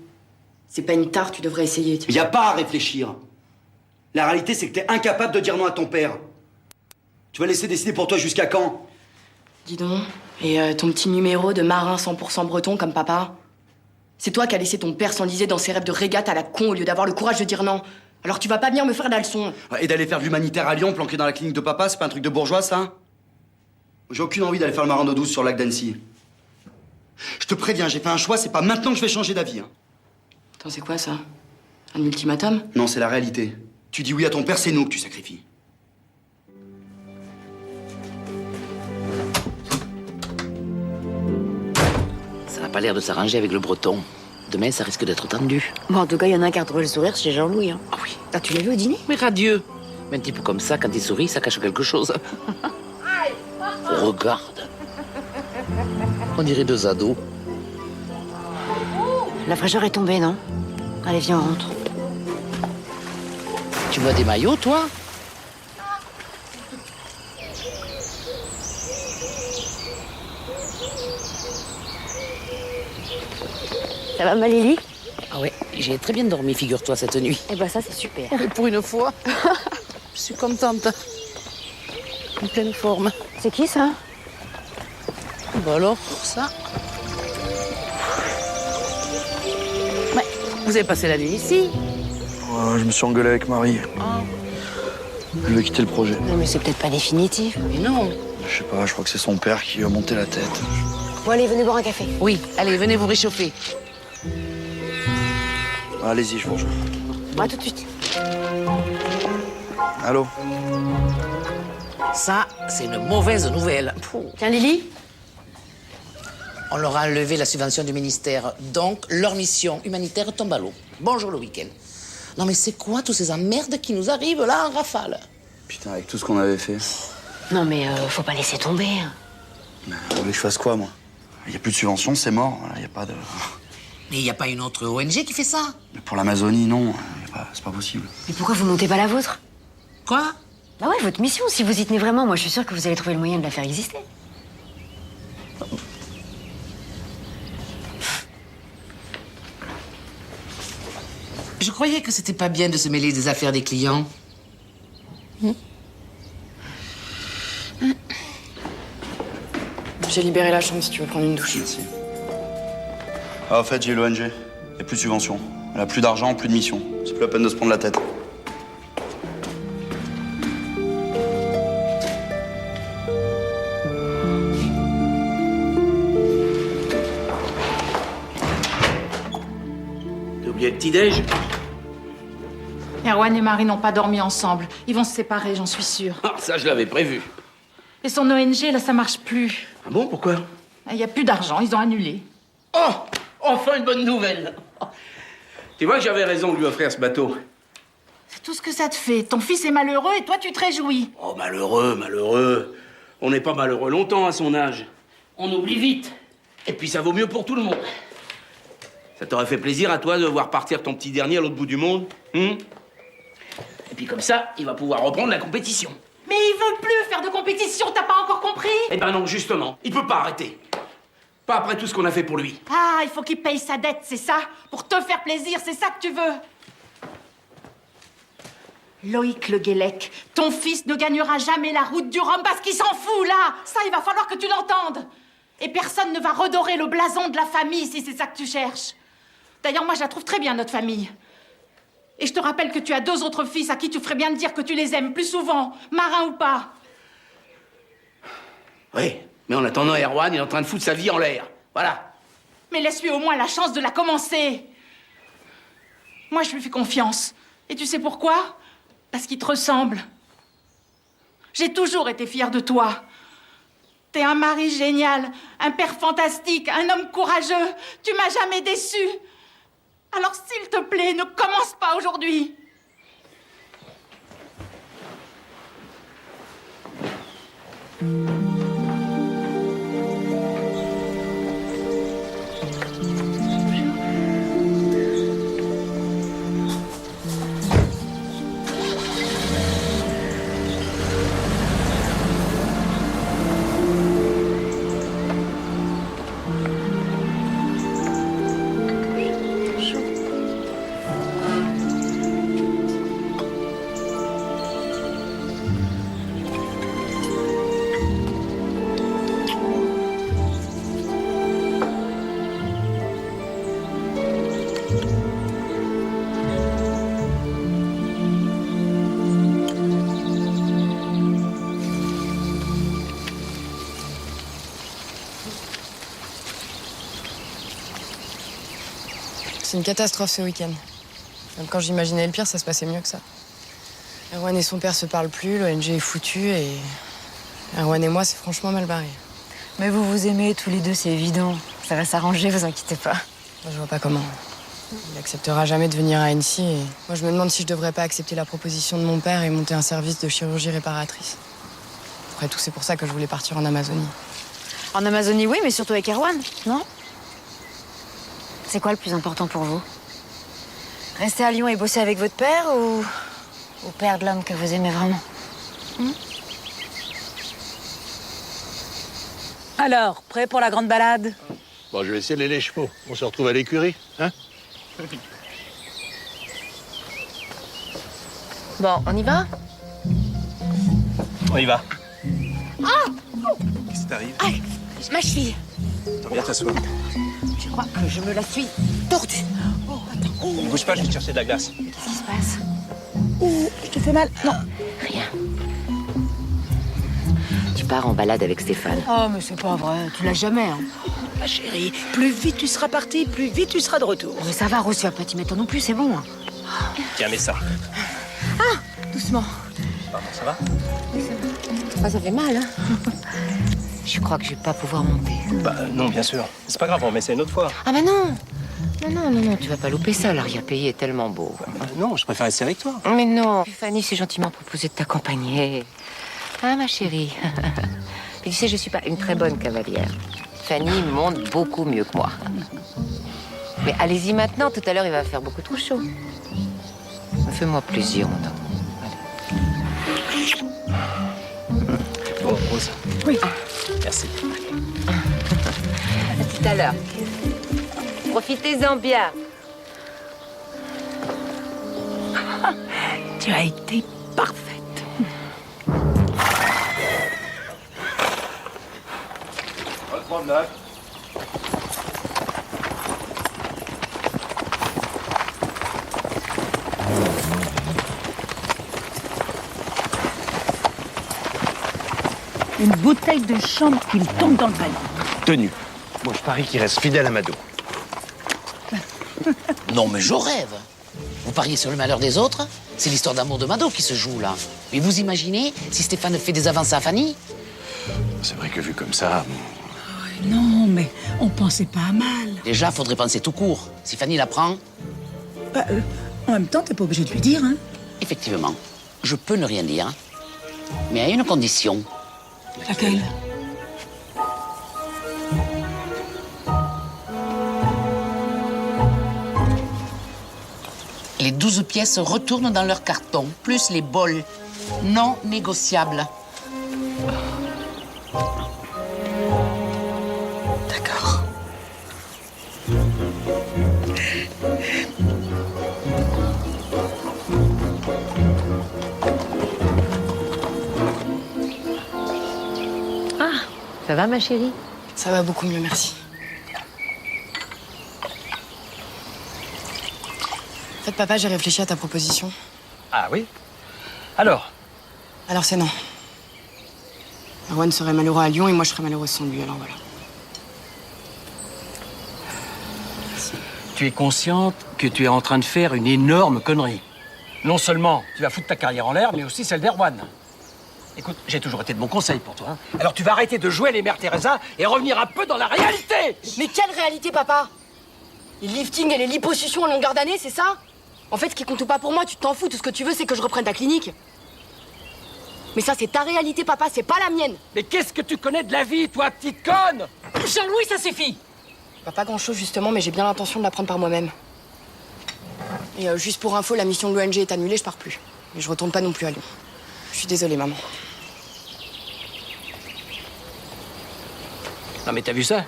[SPEAKER 4] C'est pas une tare, tu devrais essayer.
[SPEAKER 3] Y a pas à réfléchir. La réalité, c'est que t'es incapable de dire non à ton père. Tu vas laisser décider pour toi jusqu'à quand?
[SPEAKER 4] Dis donc, et ton petit numéro de marin 100% breton comme papa? C'est toi qui as laissé ton père s'enliser dans ses rêves de régate à la con au lieu d'avoir le courage de dire non. Alors tu vas pas venir me faire la leçon.
[SPEAKER 3] Et d'aller faire de l'humanitaire à Lyon, planqué dans la clinique de papa, c'est pas un truc de bourgeois, ça? J'ai aucune envie d'aller faire le marin d'eau douce sur le lac d'Annecy. Je te préviens, j'ai fait un choix, c'est pas maintenant que je vais changer d'avis. Hein.
[SPEAKER 4] Attends, c'est quoi ça? Un ultimatum?
[SPEAKER 3] Non, c'est la réalité. Tu dis oui à ton père, c'est nous que tu sacrifies.
[SPEAKER 1] Ça n'a pas l'air de s'arranger avec le breton. Demain, ça risque d'être tendu.
[SPEAKER 2] Bon, en tout cas, il y en a un qui a retrouvé le sourire, c'est Jean-Louis. Hein.
[SPEAKER 1] Ah oui.
[SPEAKER 2] Ah, tu l'as vu au dîner?
[SPEAKER 1] Mais radieux. Mais un type comme ça, quand il sourit, ça cache quelque chose. Regarde. On dirait deux ados.
[SPEAKER 2] La fraîcheur est tombée, non? Allez, viens, on rentre.
[SPEAKER 1] Tu vois des maillots, toi?
[SPEAKER 2] Ça va, ma Lily?
[SPEAKER 1] Ah ouais, j'ai très bien dormi, figure-toi, cette nuit.
[SPEAKER 2] Eh ben, ça, c'est super.
[SPEAKER 1] Et pour une fois, je suis contente. En pleine forme.
[SPEAKER 2] C'est qui, ça?
[SPEAKER 1] Bah alors, ça... Ouais, vous avez passé la nuit ici?
[SPEAKER 3] Ouais, je me suis engueulé avec Marie. Je vais quitter le projet.
[SPEAKER 2] Non, mais c'est peut-être pas définitif.
[SPEAKER 1] Mais non.
[SPEAKER 3] Je sais pas, je crois que c'est son père qui lui a monté la tête.
[SPEAKER 2] Bon, allez, venez boire un café.
[SPEAKER 1] Oui, allez, venez vous réchauffer.
[SPEAKER 3] Allez-y, je vous rejoins.
[SPEAKER 2] Moi, tout de suite.
[SPEAKER 3] Allô?
[SPEAKER 1] Ça, c'est une mauvaise nouvelle.
[SPEAKER 2] Tiens, Lily?
[SPEAKER 1] On leur a enlevé la subvention du ministère, donc leur mission humanitaire tombe à l'eau. Bonjour le week-end. Non mais c'est quoi tous ces emmerdes qui nous arrivent là en rafale?
[SPEAKER 3] Putain, avec tout ce qu'on avait fait.
[SPEAKER 2] Non, mais faut pas laisser tomber.
[SPEAKER 3] Vous voulez que je fasse quoi, moi? Il y a plus de subvention, c'est mort. Il y a pas de...
[SPEAKER 1] Mais il n'y a pas une autre ONG qui fait ça?
[SPEAKER 3] Mais pour l'Amazonie, non. C'est pas possible.
[SPEAKER 2] Mais pourquoi vous montez pas la vôtre?
[SPEAKER 1] Quoi?
[SPEAKER 2] Bah ouais, votre mission, si vous y tenez vraiment, moi je suis sûre que vous allez trouver le moyen de la faire exister.
[SPEAKER 1] Je croyais que c'était pas bien de se mêler des affaires des clients.
[SPEAKER 4] J'ai libéré la chambre si tu veux prendre une douche.
[SPEAKER 3] Merci. Ah, en fait, j'ai l'ONG. Il n'y a plus de subvention. Elle a plus d'argent, plus de mission. C'est plus la peine de se prendre la tête.
[SPEAKER 5] T'as oublié le petit-déj?
[SPEAKER 10] Erwan et Marie n'ont pas dormi ensemble. Ils vont se séparer, j'en suis sûre.
[SPEAKER 5] Ah, ça, je l'avais prévu.
[SPEAKER 10] Et son ONG, là, ça marche plus.
[SPEAKER 5] Ah bon, pourquoi?
[SPEAKER 10] Il n'y a plus d'argent, ils ont annulé.
[SPEAKER 5] Oh! Enfin une bonne nouvelle! Tu vois que j'avais raison de lui offrir ce bateau.
[SPEAKER 10] C'est tout ce que ça te fait. Ton fils est malheureux et toi, tu te réjouis.
[SPEAKER 5] Oh, malheureux, malheureux. On n'est pas malheureux longtemps à son âge. On oublie vite. Et puis ça vaut mieux pour tout le monde. Ça t'aurait fait plaisir à toi de voir partir ton petit dernier à l'autre bout du monde, Et puis comme ça, il va pouvoir reprendre la compétition.
[SPEAKER 10] Mais il veut plus faire de compétition, t'as pas encore compris?
[SPEAKER 5] Eh ben non, justement. Il peut pas arrêter. Pas après tout ce qu'on a fait pour lui.
[SPEAKER 10] Ah, il faut qu'il paye sa dette, c'est ça? Pour te faire plaisir, c'est ça que tu veux? Loïc Le Guélec, ton fils ne gagnera jamais la route du Rhum parce qu'il s'en fout, là! Ça, il va falloir que tu l'entendes! Et personne ne va redorer le blason de la famille si c'est ça que tu cherches. D'ailleurs, moi, je la trouve très bien, notre famille. Et je te rappelle que tu as 2 autres fils à qui tu ferais bien de dire que tu les aimes plus souvent, marin ou pas.
[SPEAKER 5] Oui, mais en attendant, Erwan, il est en train de foutre sa vie en l'air. Voilà.
[SPEAKER 10] Mais laisse-lui au moins la chance de la commencer. Moi, je lui fais confiance. Et tu sais pourquoi? Parce qu'il te ressemble. J'ai toujours été fière de toi. T'es un mari génial, un père fantastique, un homme courageux. Tu m'as jamais déçue. Alors, s'il te plaît, ne commence pas aujourd'hui.
[SPEAKER 2] C'est une catastrophe ce week-end. Même quand j'imaginais le pire, ça se passait mieux que ça. Erwan et son père se parlent plus, l'ONG est foutue et Erwan et moi, c'est franchement mal barré.
[SPEAKER 19] Mais vous vous aimez tous les deux, c'est évident. Ça va s'arranger, vous inquiétez pas.
[SPEAKER 2] Moi, je vois pas comment. Il acceptera jamais de venir à Annecy et moi, je me demande si je devrais pas accepter la proposition de mon père et monter un service de chirurgie réparatrice. Après tout, c'est pour ça que je voulais partir en Amazonie.
[SPEAKER 19] En Amazonie, oui, mais surtout avec Erwan, non? C'est quoi le plus important pour vous? Rester à Lyon et bosser avec votre père ou perdre l'homme que vous aimez vraiment?
[SPEAKER 11] Alors, prêt pour la grande balade?
[SPEAKER 13] Bon, je vais essayer les chevaux. On se retrouve à l'écurie, hein?
[SPEAKER 14] Bon, on y va?
[SPEAKER 17] On y va.
[SPEAKER 19] Ah!
[SPEAKER 17] Qu'est-ce qui t'arrive?
[SPEAKER 19] Ah, ma cheville.
[SPEAKER 17] Attends, viens t'asseoir.
[SPEAKER 19] Je crois que je me la suis tordue. Oh, attends.
[SPEAKER 17] Ne bouge pas, je vais te chercher de la glace.
[SPEAKER 19] Qu'est-ce qui se passe?
[SPEAKER 11] Je te fais mal? Non.
[SPEAKER 14] Rien. Tu pars en balade avec Stéphane.
[SPEAKER 19] Oh, mais c'est pas vrai. Tu l'as jamais, hein.
[SPEAKER 11] Ma chérie, plus vite tu seras parti, plus vite tu seras de retour.
[SPEAKER 19] Mais ça va, Rose, tu vas pas t'y mettre non plus, c'est bon. Hein.
[SPEAKER 17] Tiens, mets ça.
[SPEAKER 19] Ah, doucement.
[SPEAKER 17] Pardon, ça va?
[SPEAKER 19] Ah, ça fait mal, hein.
[SPEAKER 14] Je crois que je vais pas pouvoir monter.
[SPEAKER 17] Bah non, bien sûr. C'est pas grave, on met ça une autre fois.
[SPEAKER 14] Ah bah non. Non, tu vas pas louper ça, l'arrière-pays est tellement beau.
[SPEAKER 17] Non, je préfère rester avec toi.
[SPEAKER 14] Mais non, Fanny s'est gentiment proposé de t'accompagner. Ah, ma chérie. Mais tu sais, je suis pas une très bonne cavalière. Fanny monte beaucoup mieux que moi. Mais allez-y maintenant, tout à l'heure, il va faire beaucoup trop chaud. Fais-moi plaisir, mon amour.
[SPEAKER 17] Bon, Rose.
[SPEAKER 11] Oui.
[SPEAKER 17] Merci.
[SPEAKER 14] À tout à l'heure. Profitez-en bien.
[SPEAKER 11] Tu as été parfaite.
[SPEAKER 12] Bonne promenade.
[SPEAKER 11] Une bouteille de chambre qui me tombe dans le panier.
[SPEAKER 13] Tenu. Moi, je parie qu'il reste fidèle à Mado.
[SPEAKER 1] Non, mais je rêve. Vous pariez sur le malheur des autres? C'est l'histoire d'amour de Mado qui se joue, là. Mais vous imaginez si Stéphane fait des avances à Fanny?
[SPEAKER 12] C'est vrai que vu comme ça...
[SPEAKER 11] Non, mais on pensait pas à mal.
[SPEAKER 1] Déjà, faudrait penser tout court. Si Fanny la prend...
[SPEAKER 11] Bah, en même temps, t'es pas obligé de lui dire, hein.
[SPEAKER 1] Effectivement, je peux ne rien dire, mais à une condition.
[SPEAKER 11] Laquelle?
[SPEAKER 1] Les 12 pièces retournent dans leur carton, plus les bols non négociables.
[SPEAKER 11] D'accord.
[SPEAKER 14] Ah, ça va, ma chérie?
[SPEAKER 4] Ça va beaucoup mieux, merci. En fait, papa, j'ai réfléchi à ta proposition.
[SPEAKER 6] Ah oui? Alors?
[SPEAKER 4] Alors c'est non. Erwan serait malheureux à Lyon et moi je serais malheureuse sans lui, alors voilà.
[SPEAKER 6] Tu es consciente que tu es en train de faire une énorme connerie. Non seulement tu vas foutre ta carrière en l'air, mais aussi celle d'Erwan. Écoute, j'ai toujours été de bon conseil pour toi. Hein. Alors tu vas arrêter de jouer les Mères Teresa et revenir un peu dans la réalité.
[SPEAKER 4] Mais quelle réalité, papa? Les liftings et les liposuctions en longueur d'année, c'est ça? En fait, ce qui compte ou pas pour moi, tu t'en fous. Tout ce que tu veux, c'est que je reprenne ta clinique. Mais ça, c'est ta réalité, papa, c'est pas la mienne.
[SPEAKER 6] Mais qu'est-ce que tu connais de la vie, toi, petite conne?
[SPEAKER 4] Jean-Louis, ça suffit. Pas grand-chose, justement, mais j'ai bien l'intention de l'apprendre par moi-même. Et juste pour info, la mission de l'ONG est annulée, je pars plus. Mais je retourne pas non plus à Lyon. Je suis désolée, maman.
[SPEAKER 6] Non mais t'as vu ça?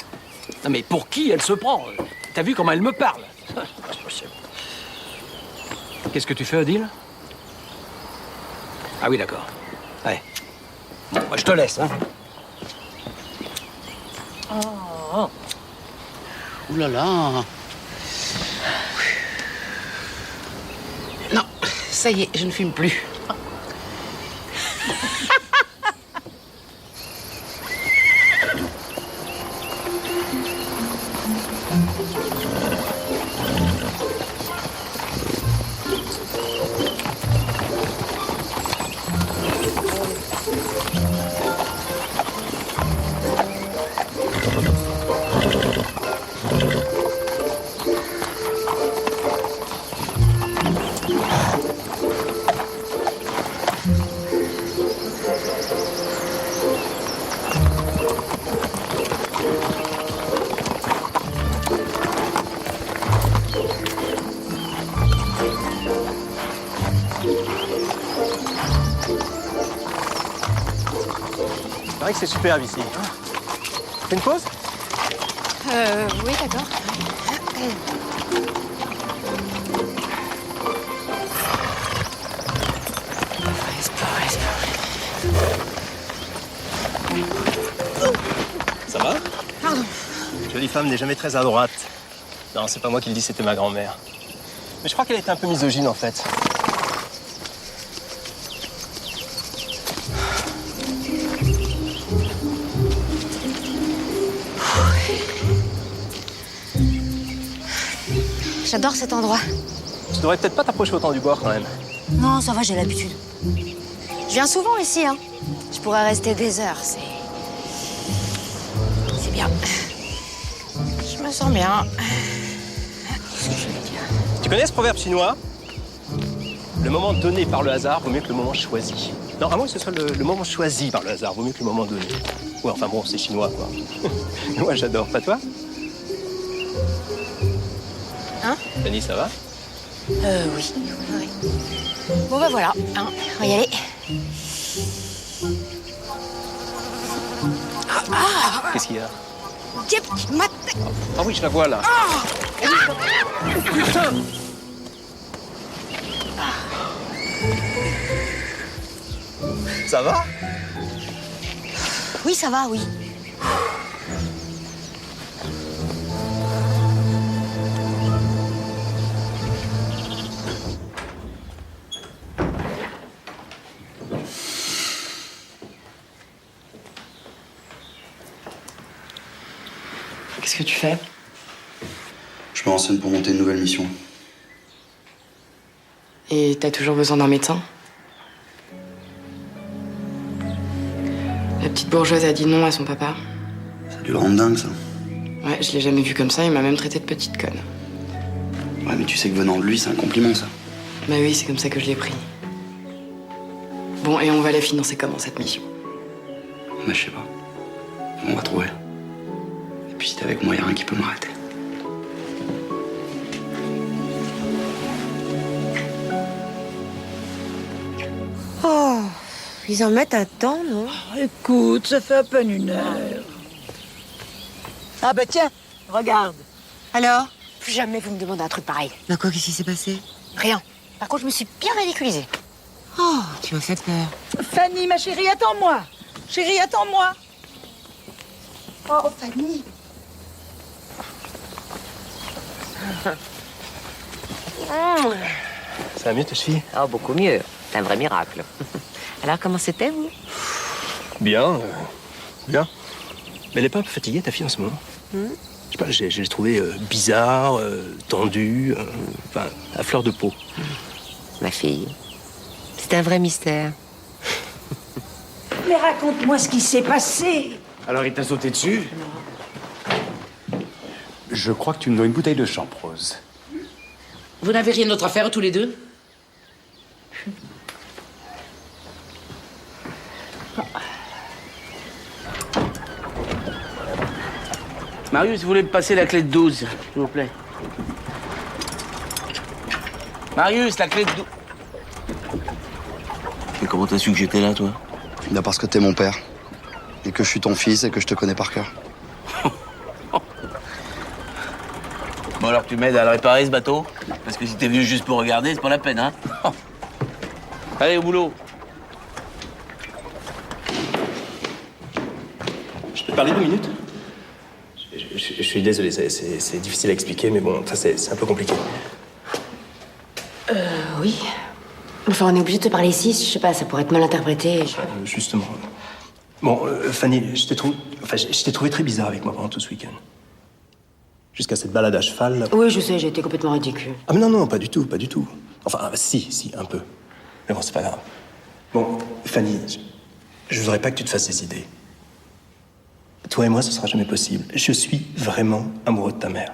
[SPEAKER 6] Non mais pour qui elle se prend? T'as vu comment elle me parle? Qu'est-ce que tu fais, Odile? Ah oui, d'accord. Ouais. Bon, moi, je te laisse, hein.
[SPEAKER 1] Oh. Ouh là là. Non, ça y est, je ne fume plus.
[SPEAKER 17] Il paraît que c'est superbe ici. Fais une pause?
[SPEAKER 2] Oui, d'accord.
[SPEAKER 17] Ça va?
[SPEAKER 2] Pardon.
[SPEAKER 17] Jolie femme n'est jamais très à droite. Non, c'est pas moi qui le dis, c'était ma grand-mère. Mais je crois qu'elle était un peu misogyne, en fait.
[SPEAKER 2] J'adore cet endroit.
[SPEAKER 17] Tu devrais peut-être pas t'approcher autant du bord, quand même.
[SPEAKER 2] Non, ça va, j'ai l'habitude. Je viens souvent ici, hein. Je pourrais rester des heures, c'est bien. Je me sens bien. Qu'est-ce que je vais dire?
[SPEAKER 17] Tu connais ce proverbe chinois? Le moment donné par le hasard vaut mieux que le moment choisi. Non, à moins que ce soit le moment choisi par le hasard vaut mieux que le moment donné. Ouais, enfin bon, c'est chinois, quoi. Moi, j'adore. Pas toi?
[SPEAKER 2] Hein?
[SPEAKER 17] Fanny, ça va?
[SPEAKER 2] Oui. Bon, bah voilà, hein, on va y aller.
[SPEAKER 17] Qu'est-ce qu'il y a?
[SPEAKER 2] Ah
[SPEAKER 17] oui, je la vois, là. Putain! Ça va?
[SPEAKER 2] Oui, ça va, oui.
[SPEAKER 4] Qu'est-ce que tu fais?
[SPEAKER 3] Je me renseigne pour monter une nouvelle mission.
[SPEAKER 4] Et t'as toujours besoin d'un médecin? La petite bourgeoise a dit non à son papa.
[SPEAKER 3] Ça a dû le rendre dingue, ça.
[SPEAKER 4] Ouais, je l'ai jamais vu comme ça, il m'a même traité de petite conne.
[SPEAKER 3] Ouais, mais tu sais que venant de lui, c'est un compliment, ça.
[SPEAKER 4] Bah oui, c'est comme ça que je l'ai pris. Bon, et on va la financer comment, cette mission?
[SPEAKER 3] Mais je sais pas. On va trouver. Et puis si t'es avec moi, y a rien qui peut m'arrêter.
[SPEAKER 14] Oh, ils en mettent un temps, non?
[SPEAKER 11] Écoute, ça fait à peine 1 heure. Ah bah tiens, regarde.
[SPEAKER 2] Alors? Plus jamais vous me demandez un truc pareil.
[SPEAKER 14] Bah quoi, qu'est-ce qui s'est passé?
[SPEAKER 2] Rien. Par contre, je me suis bien ridiculisée.
[SPEAKER 14] Oh, tu m'as fait peur.
[SPEAKER 11] Fanny, ma chérie, attends-moi. Chérie, attends-moi. Oh, Fanny.
[SPEAKER 17] Ça va mieux, ta fille?
[SPEAKER 14] Oh, beaucoup mieux. C'est un vrai miracle. Alors, comment c'était, vous?
[SPEAKER 17] Bien, bien. Mais elle est pas un peu fatiguée, ta fille, en ce moment? Je sais pas, je l'ai trouvée bizarre, tendue, enfin, à fleur de peau.
[SPEAKER 14] Ma fille, c'est un vrai mystère.
[SPEAKER 11] Mais raconte-moi ce qui s'est passé.
[SPEAKER 12] Alors il t'a sauté dessus? Je crois que tu me dois une bouteille de champ, Rose.
[SPEAKER 1] Vous n'avez rien d'autre à faire tous les deux?
[SPEAKER 5] Marius, vous voulez me passer la clé de 12, s'il vous plaît. Marius, la clé de 12.
[SPEAKER 3] Et comment t'as su que j'étais là, toi? Là, parce que t'es mon père. Et que je suis ton fils et que je te connais par cœur.
[SPEAKER 5] Bon, alors tu m'aides à le réparer, ce bateau? Parce que si t'es venu juste pour regarder, c'est pas la peine, hein? Allez, au boulot.
[SPEAKER 17] Je peux te parler 2 minutes? Je suis désolé, c'est difficile à expliquer, mais bon, ça c'est un peu compliqué.
[SPEAKER 2] Oui. Enfin, on est obligé de te parler ici, je sais pas, ça pourrait être mal interprété.
[SPEAKER 17] Justement. Bon, Fanny, je t'ai trouvé très bizarre avec moi pendant tout ce week-end. Jusqu'à cette balade à cheval. Là.
[SPEAKER 2] Oui, je sais, j'ai été complètement ridicule.
[SPEAKER 17] Ah mais non, pas du tout, pas du tout. Enfin, si, un peu. Mais bon, c'est pas grave. Bon, Fanny, je voudrais pas que tu te fasses des idées. Toi et moi, ce sera jamais possible. Je suis vraiment amoureux de ta mère.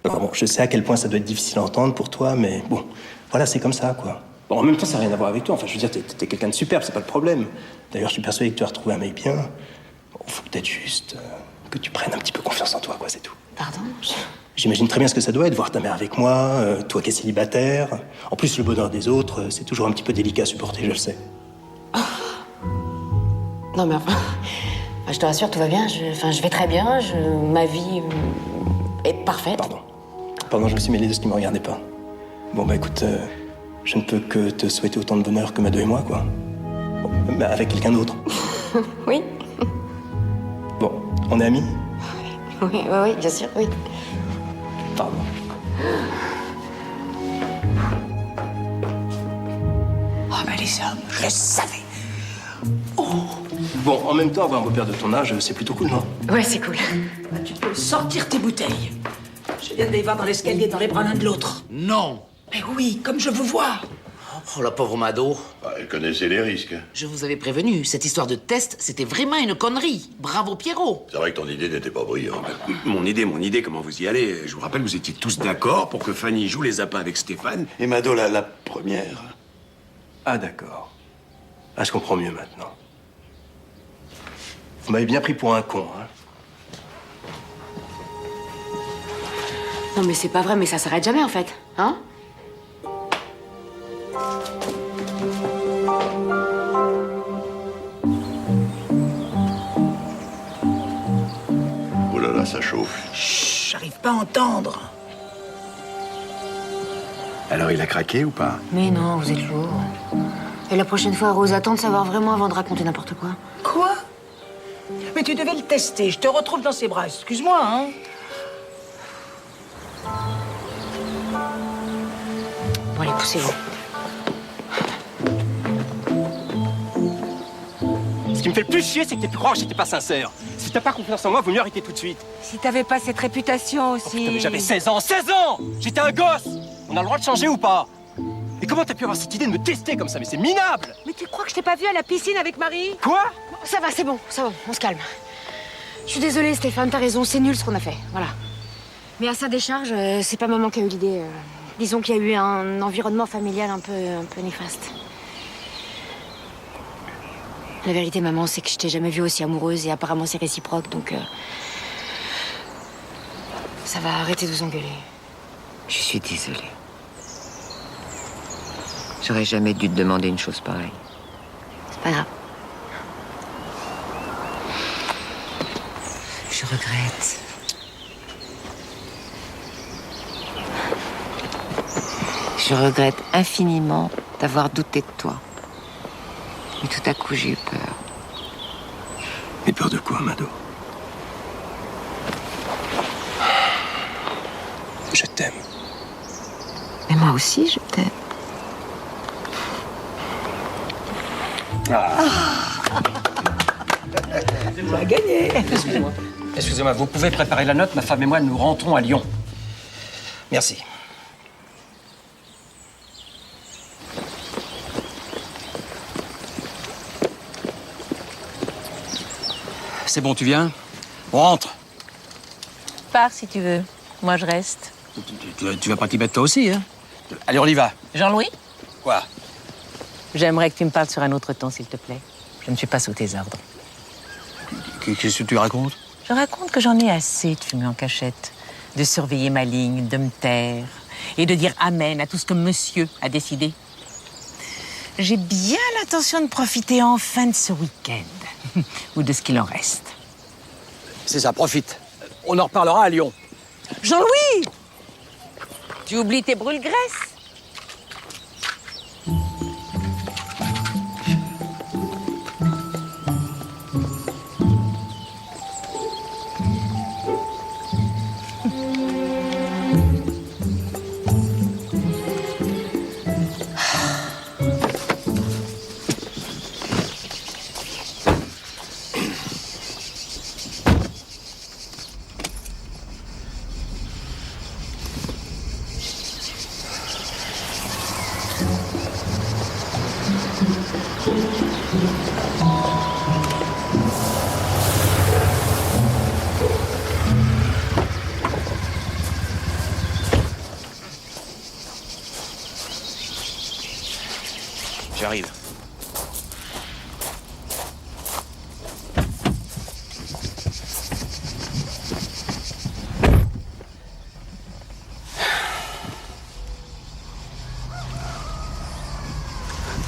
[SPEAKER 17] Bon, je sais à quel point ça doit être difficile à entendre pour toi, mais bon, voilà, c'est comme ça, quoi. Bon, en même temps, ça n'a rien à voir avec toi. Enfin, je veux dire, t'es quelqu'un de superbe, c'est pas le problème. D'ailleurs, je suis persuadé que tu as retrouvé un mec bien. Bon, faut peut-être juste que tu prennes un petit peu confiance en toi, quoi, c'est tout.
[SPEAKER 2] Pardon?
[SPEAKER 17] J'imagine très bien ce que ça doit être, voir ta mère avec moi, toi qui es célibataire. En plus, le bonheur des autres, c'est toujours un petit peu délicat à supporter, je le sais.
[SPEAKER 2] Non, mais enfin, je te rassure, tout va bien. Je vais très bien. Ma vie est parfaite.
[SPEAKER 17] Pardon, je me suis mêlé de ce qui me regardait pas. Bon, bah écoute, je ne peux que te souhaiter autant de bonheur que Mado et moi, quoi. Bon, mais avec quelqu'un d'autre.
[SPEAKER 2] Oui.
[SPEAKER 17] Bon, on est amis?
[SPEAKER 2] Oui, bien sûr, oui.
[SPEAKER 17] Pardon.
[SPEAKER 11] Oh, mais les hommes, je le savais.
[SPEAKER 17] Bon, en même temps, avoir un beau-père de ton âge, c'est plutôt cool, non?
[SPEAKER 2] Ouais, c'est cool.
[SPEAKER 11] Bah, tu peux sortir tes bouteilles. Je viens de les voir dans l'escalier, dans les bras l'un de l'autre.
[SPEAKER 1] Non!
[SPEAKER 11] Mais oui, comme je vous vois.
[SPEAKER 1] Oh, la pauvre Mado.
[SPEAKER 8] Elle connaissait les risques.
[SPEAKER 1] Je vous avais prévenu, cette histoire de test, c'était vraiment une connerie. Bravo, Pierrot.
[SPEAKER 8] C'est vrai que ton idée n'était pas brillante.
[SPEAKER 12] Mon idée, comment vous y allez? Je vous rappelle, vous étiez tous d'accord pour que Fanny joue les appâts avec Stéphane.
[SPEAKER 3] Et Mado, la première.
[SPEAKER 17] Ah, d'accord. Ah, je comprends mieux maintenant. Vous m'avez bien pris pour un con, hein?
[SPEAKER 2] Non, mais c'est pas vrai, mais ça s'arrête jamais, en fait. Hein?
[SPEAKER 8] Oh là là, ça chauffe.
[SPEAKER 11] Chut, j'arrive pas à entendre.
[SPEAKER 12] Alors il a craqué ou pas?
[SPEAKER 2] Mais non, vous êtes lourd. Et la prochaine fois, Rose, attends de savoir vraiment avant de raconter n'importe quoi.
[SPEAKER 11] Quoi? Mais tu devais le tester. Je te retrouve dans ses bras. Excuse-moi, hein?
[SPEAKER 2] Bon, allez, poussez-vous.
[SPEAKER 17] Ce qui me fait le plus chier, c'est que t'es pu croire que j'étais pas sincère. Si t'as pas confiance en moi, vaut mieux arrêter tout de suite.
[SPEAKER 14] Si t'avais pas cette réputation aussi...
[SPEAKER 17] Putain, mais j'avais 16 ans! 16 ans! J'étais un gosse! On a le droit de changer ou pas? Et comment t'as pu avoir cette idée de me tester comme ça? Mais c'est minable!
[SPEAKER 14] Mais tu crois que je t'ai pas vu à la piscine avec Marie?
[SPEAKER 17] Quoi?
[SPEAKER 2] Ça va, c'est bon, on se calme. Je suis désolée, Stéphane, t'as raison, c'est nul ce qu'on a fait, voilà. Mais à sa décharge, c'est pas maman qui a eu l'idée. Disons qu'il y a eu un environnement familial un peu néfaste. La vérité, maman, c'est que je t'ai jamais vue aussi amoureuse et apparemment c'est réciproque, donc... ça va, arrêter de vous engueuler.
[SPEAKER 14] Je suis désolée. J'aurais jamais dû te demander une chose pareille.
[SPEAKER 2] C'est pas grave.
[SPEAKER 14] Je regrette. Je regrette infiniment d'avoir douté de toi. Mais tout à coup, j'ai eu peur.
[SPEAKER 17] Mais peur de quoi, Mado? Je t'aime.
[SPEAKER 14] Mais moi aussi, je t'aime.
[SPEAKER 6] Tu as gagné. Excusez-moi. Excusez-moi, vous pouvez préparer la note. Ma femme et moi, nous rentrons à Lyon. Merci. C'est bon, tu viens? On rentre.
[SPEAKER 16] Pars si tu veux. Moi, je reste.
[SPEAKER 6] Tu vas pas t'y mettre toi aussi, hein? Allez, on y va.
[SPEAKER 16] Jean-Louis?
[SPEAKER 6] Quoi?
[SPEAKER 16] J'aimerais que tu me parles sur un autre ton, s'il te plaît. Je ne suis pas sous tes ordres.
[SPEAKER 6] Qu'est-ce que tu racontes?
[SPEAKER 16] Je raconte que j'en ai assez de fumer en cachette, de surveiller ma ligne, de me taire et de dire amen à tout ce que monsieur a décidé. J'ai bien l'intention de profiter enfin de ce week-end, ou de ce qu'il en reste.
[SPEAKER 6] C'est ça, profite. On en reparlera à Lyon.
[SPEAKER 16] Jean-Louis! Tu oublies tes brûles-graisses?
[SPEAKER 5] J'arrive.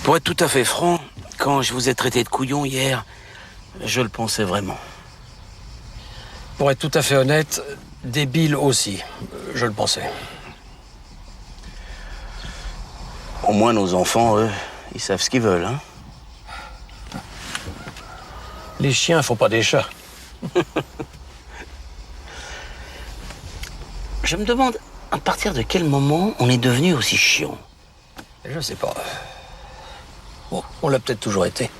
[SPEAKER 5] Pour être tout à fait franc, quand je vous ai traité de couillon hier, je le pensais vraiment.
[SPEAKER 6] Pour être tout à fait honnête, débile aussi. Je le pensais.
[SPEAKER 5] Au moins, nos enfants, eux, ils savent ce qu'ils veulent, hein.
[SPEAKER 6] Les chiens font pas des chats.
[SPEAKER 5] Je me demande à partir de quel moment on est devenu aussi chiant.
[SPEAKER 6] Je sais pas. Bon, on l'a peut-être toujours été.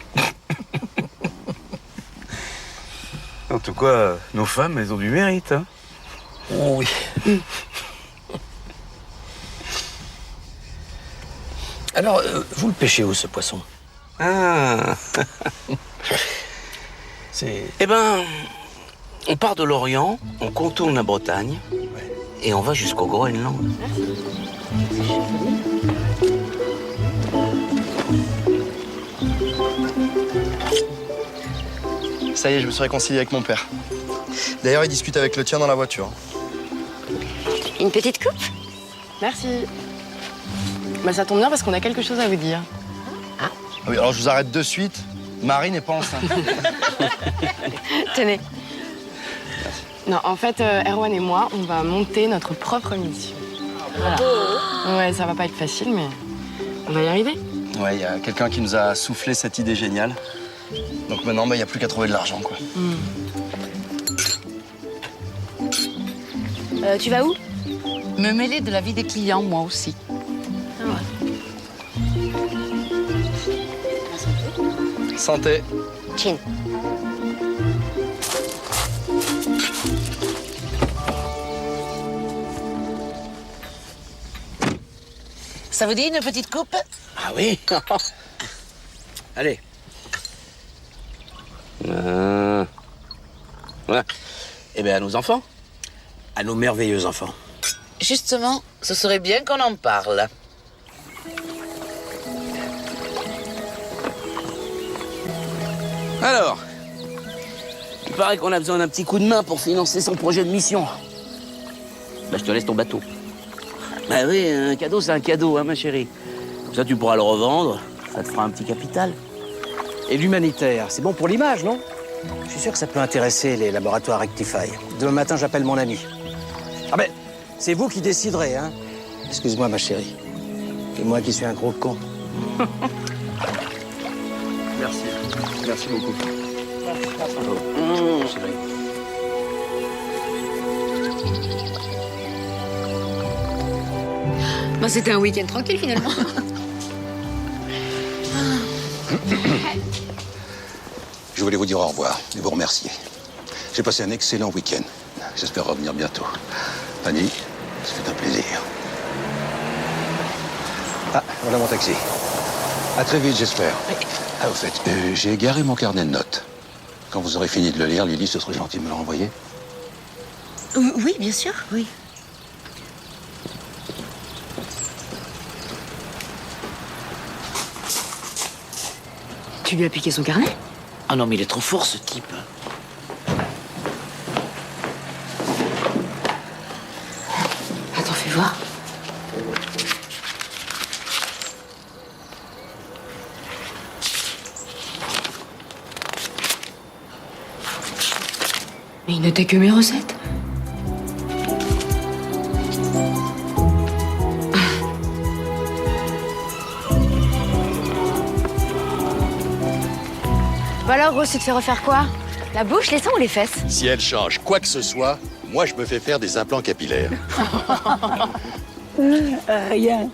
[SPEAKER 12] En tout cas, nos femmes, elles ont du mérite, hein.
[SPEAKER 6] Oh oui. Alors, vous le pêchez où, ce poisson?
[SPEAKER 5] Ah.
[SPEAKER 6] C'est...
[SPEAKER 5] Eh ben, on part de l'Orient, on contourne la Bretagne, et on va jusqu'au Groenland.
[SPEAKER 3] Ça y est, je me suis réconcilié avec mon père. D'ailleurs, il discute avec le tien dans la voiture.
[SPEAKER 2] Une petite coupe?
[SPEAKER 4] Merci. Bah ça tombe bien parce qu'on a quelque chose à vous dire.
[SPEAKER 3] Ah oui, alors je vous arrête de suite. Marie n'est pas enceinte.
[SPEAKER 4] Tenez. Non, en fait, Erwan et moi, on va monter notre propre mission. Voilà. Ouais, ça va pas être facile, mais on va y arriver.
[SPEAKER 3] Ouais, il y a quelqu'un qui nous a soufflé cette idée géniale. Donc maintenant, il n'y a plus qu'à trouver de l'argent, quoi.
[SPEAKER 2] Tu vas où?
[SPEAKER 1] Me mêler de la vie des clients, moi aussi.
[SPEAKER 3] Santé.
[SPEAKER 2] Chin.
[SPEAKER 1] Ça vous dit une petite coupe?
[SPEAKER 5] Ah oui.
[SPEAKER 6] Allez.
[SPEAKER 5] Ouais. Eh bien, à nos enfants.
[SPEAKER 6] À nos merveilleux enfants.
[SPEAKER 1] Justement, ce serait bien qu'on en parle.
[SPEAKER 5] Alors, il paraît qu'on a besoin d'un petit coup de main pour financer son projet de mission. Bah, je te laisse ton bateau. Bah oui, un cadeau, c'est un cadeau, hein, ma chérie. Comme ça, tu pourras le revendre, ça te fera un petit capital.
[SPEAKER 6] Et l'humanitaire, c'est bon pour l'image, non? Je suis sûr que ça peut intéresser les laboratoires Rectify. Demain matin, j'appelle mon ami. Ah ben, c'est vous qui déciderez, hein. Excuse-moi, ma chérie. C'est moi qui suis un gros con.
[SPEAKER 3] Merci. Merci beaucoup.
[SPEAKER 2] Bah, c'était un week-end tranquille finalement.
[SPEAKER 8] Je voulais vous dire au revoir et vous remercier. J'ai passé un excellent week-end. J'espère revenir bientôt. Fanny, ça fait un plaisir. Ah, voilà mon taxi. À très vite, j'espère. Ah, au fait, j'ai égaré mon carnet de notes. Quand vous aurez fini de le lire, Lily, ce serait gentil de me le renvoyer.
[SPEAKER 2] Oui, bien sûr, oui. Tu lui as piqué son carnet?
[SPEAKER 1] Ah non, mais il est trop fort, ce type.
[SPEAKER 2] Attends, fais voir. Mais il notait que mes recettes.
[SPEAKER 19] Bah alors, Rose, tu te fais refaire quoi? La bouche, les seins ou les fesses?
[SPEAKER 13] Si elle change quoi que ce soit, moi je me fais faire des implants capillaires.
[SPEAKER 11] Rien.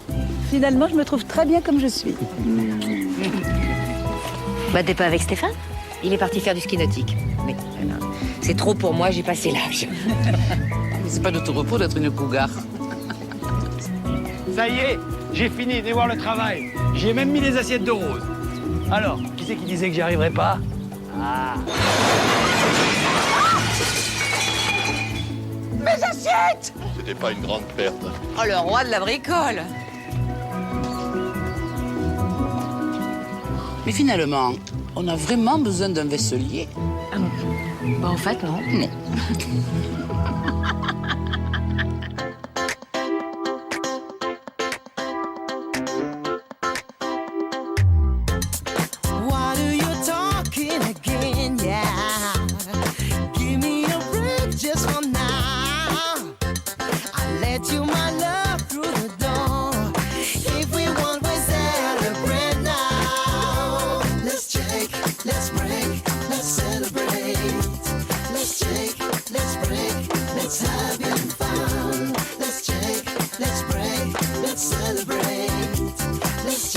[SPEAKER 11] Finalement, je me trouve très bien comme je suis.
[SPEAKER 2] Bah, t'es pas avec Stéphane? Il est parti faire du ski nautique. Mais c'est trop pour moi, j'ai passé l'âge.
[SPEAKER 1] Mais c'est pas de tout repos d'être une cougar.
[SPEAKER 6] Ça y est, j'ai fini, venez voir le travail. J'ai même mis les assiettes de Rose. Alors, qui c'est qui disait que j'y arriverais pas? Ah.
[SPEAKER 16] Mes assiettes!
[SPEAKER 13] C'était pas une grande perte.
[SPEAKER 16] Oh, le roi de la bricole!
[SPEAKER 1] Mais finalement, on a vraiment besoin d'un vaisselier.
[SPEAKER 2] Bah, en fait, non.
[SPEAKER 1] Non.
[SPEAKER 7] Why do you talking again? Yeah, give me a break just for now. I let you my love through the door. If we want, we celebrate now. Let's shake, let's break, let's celebrate. Let's shake, let's break, let's have fun. Let's shake, let's break, let's celebrate. Let's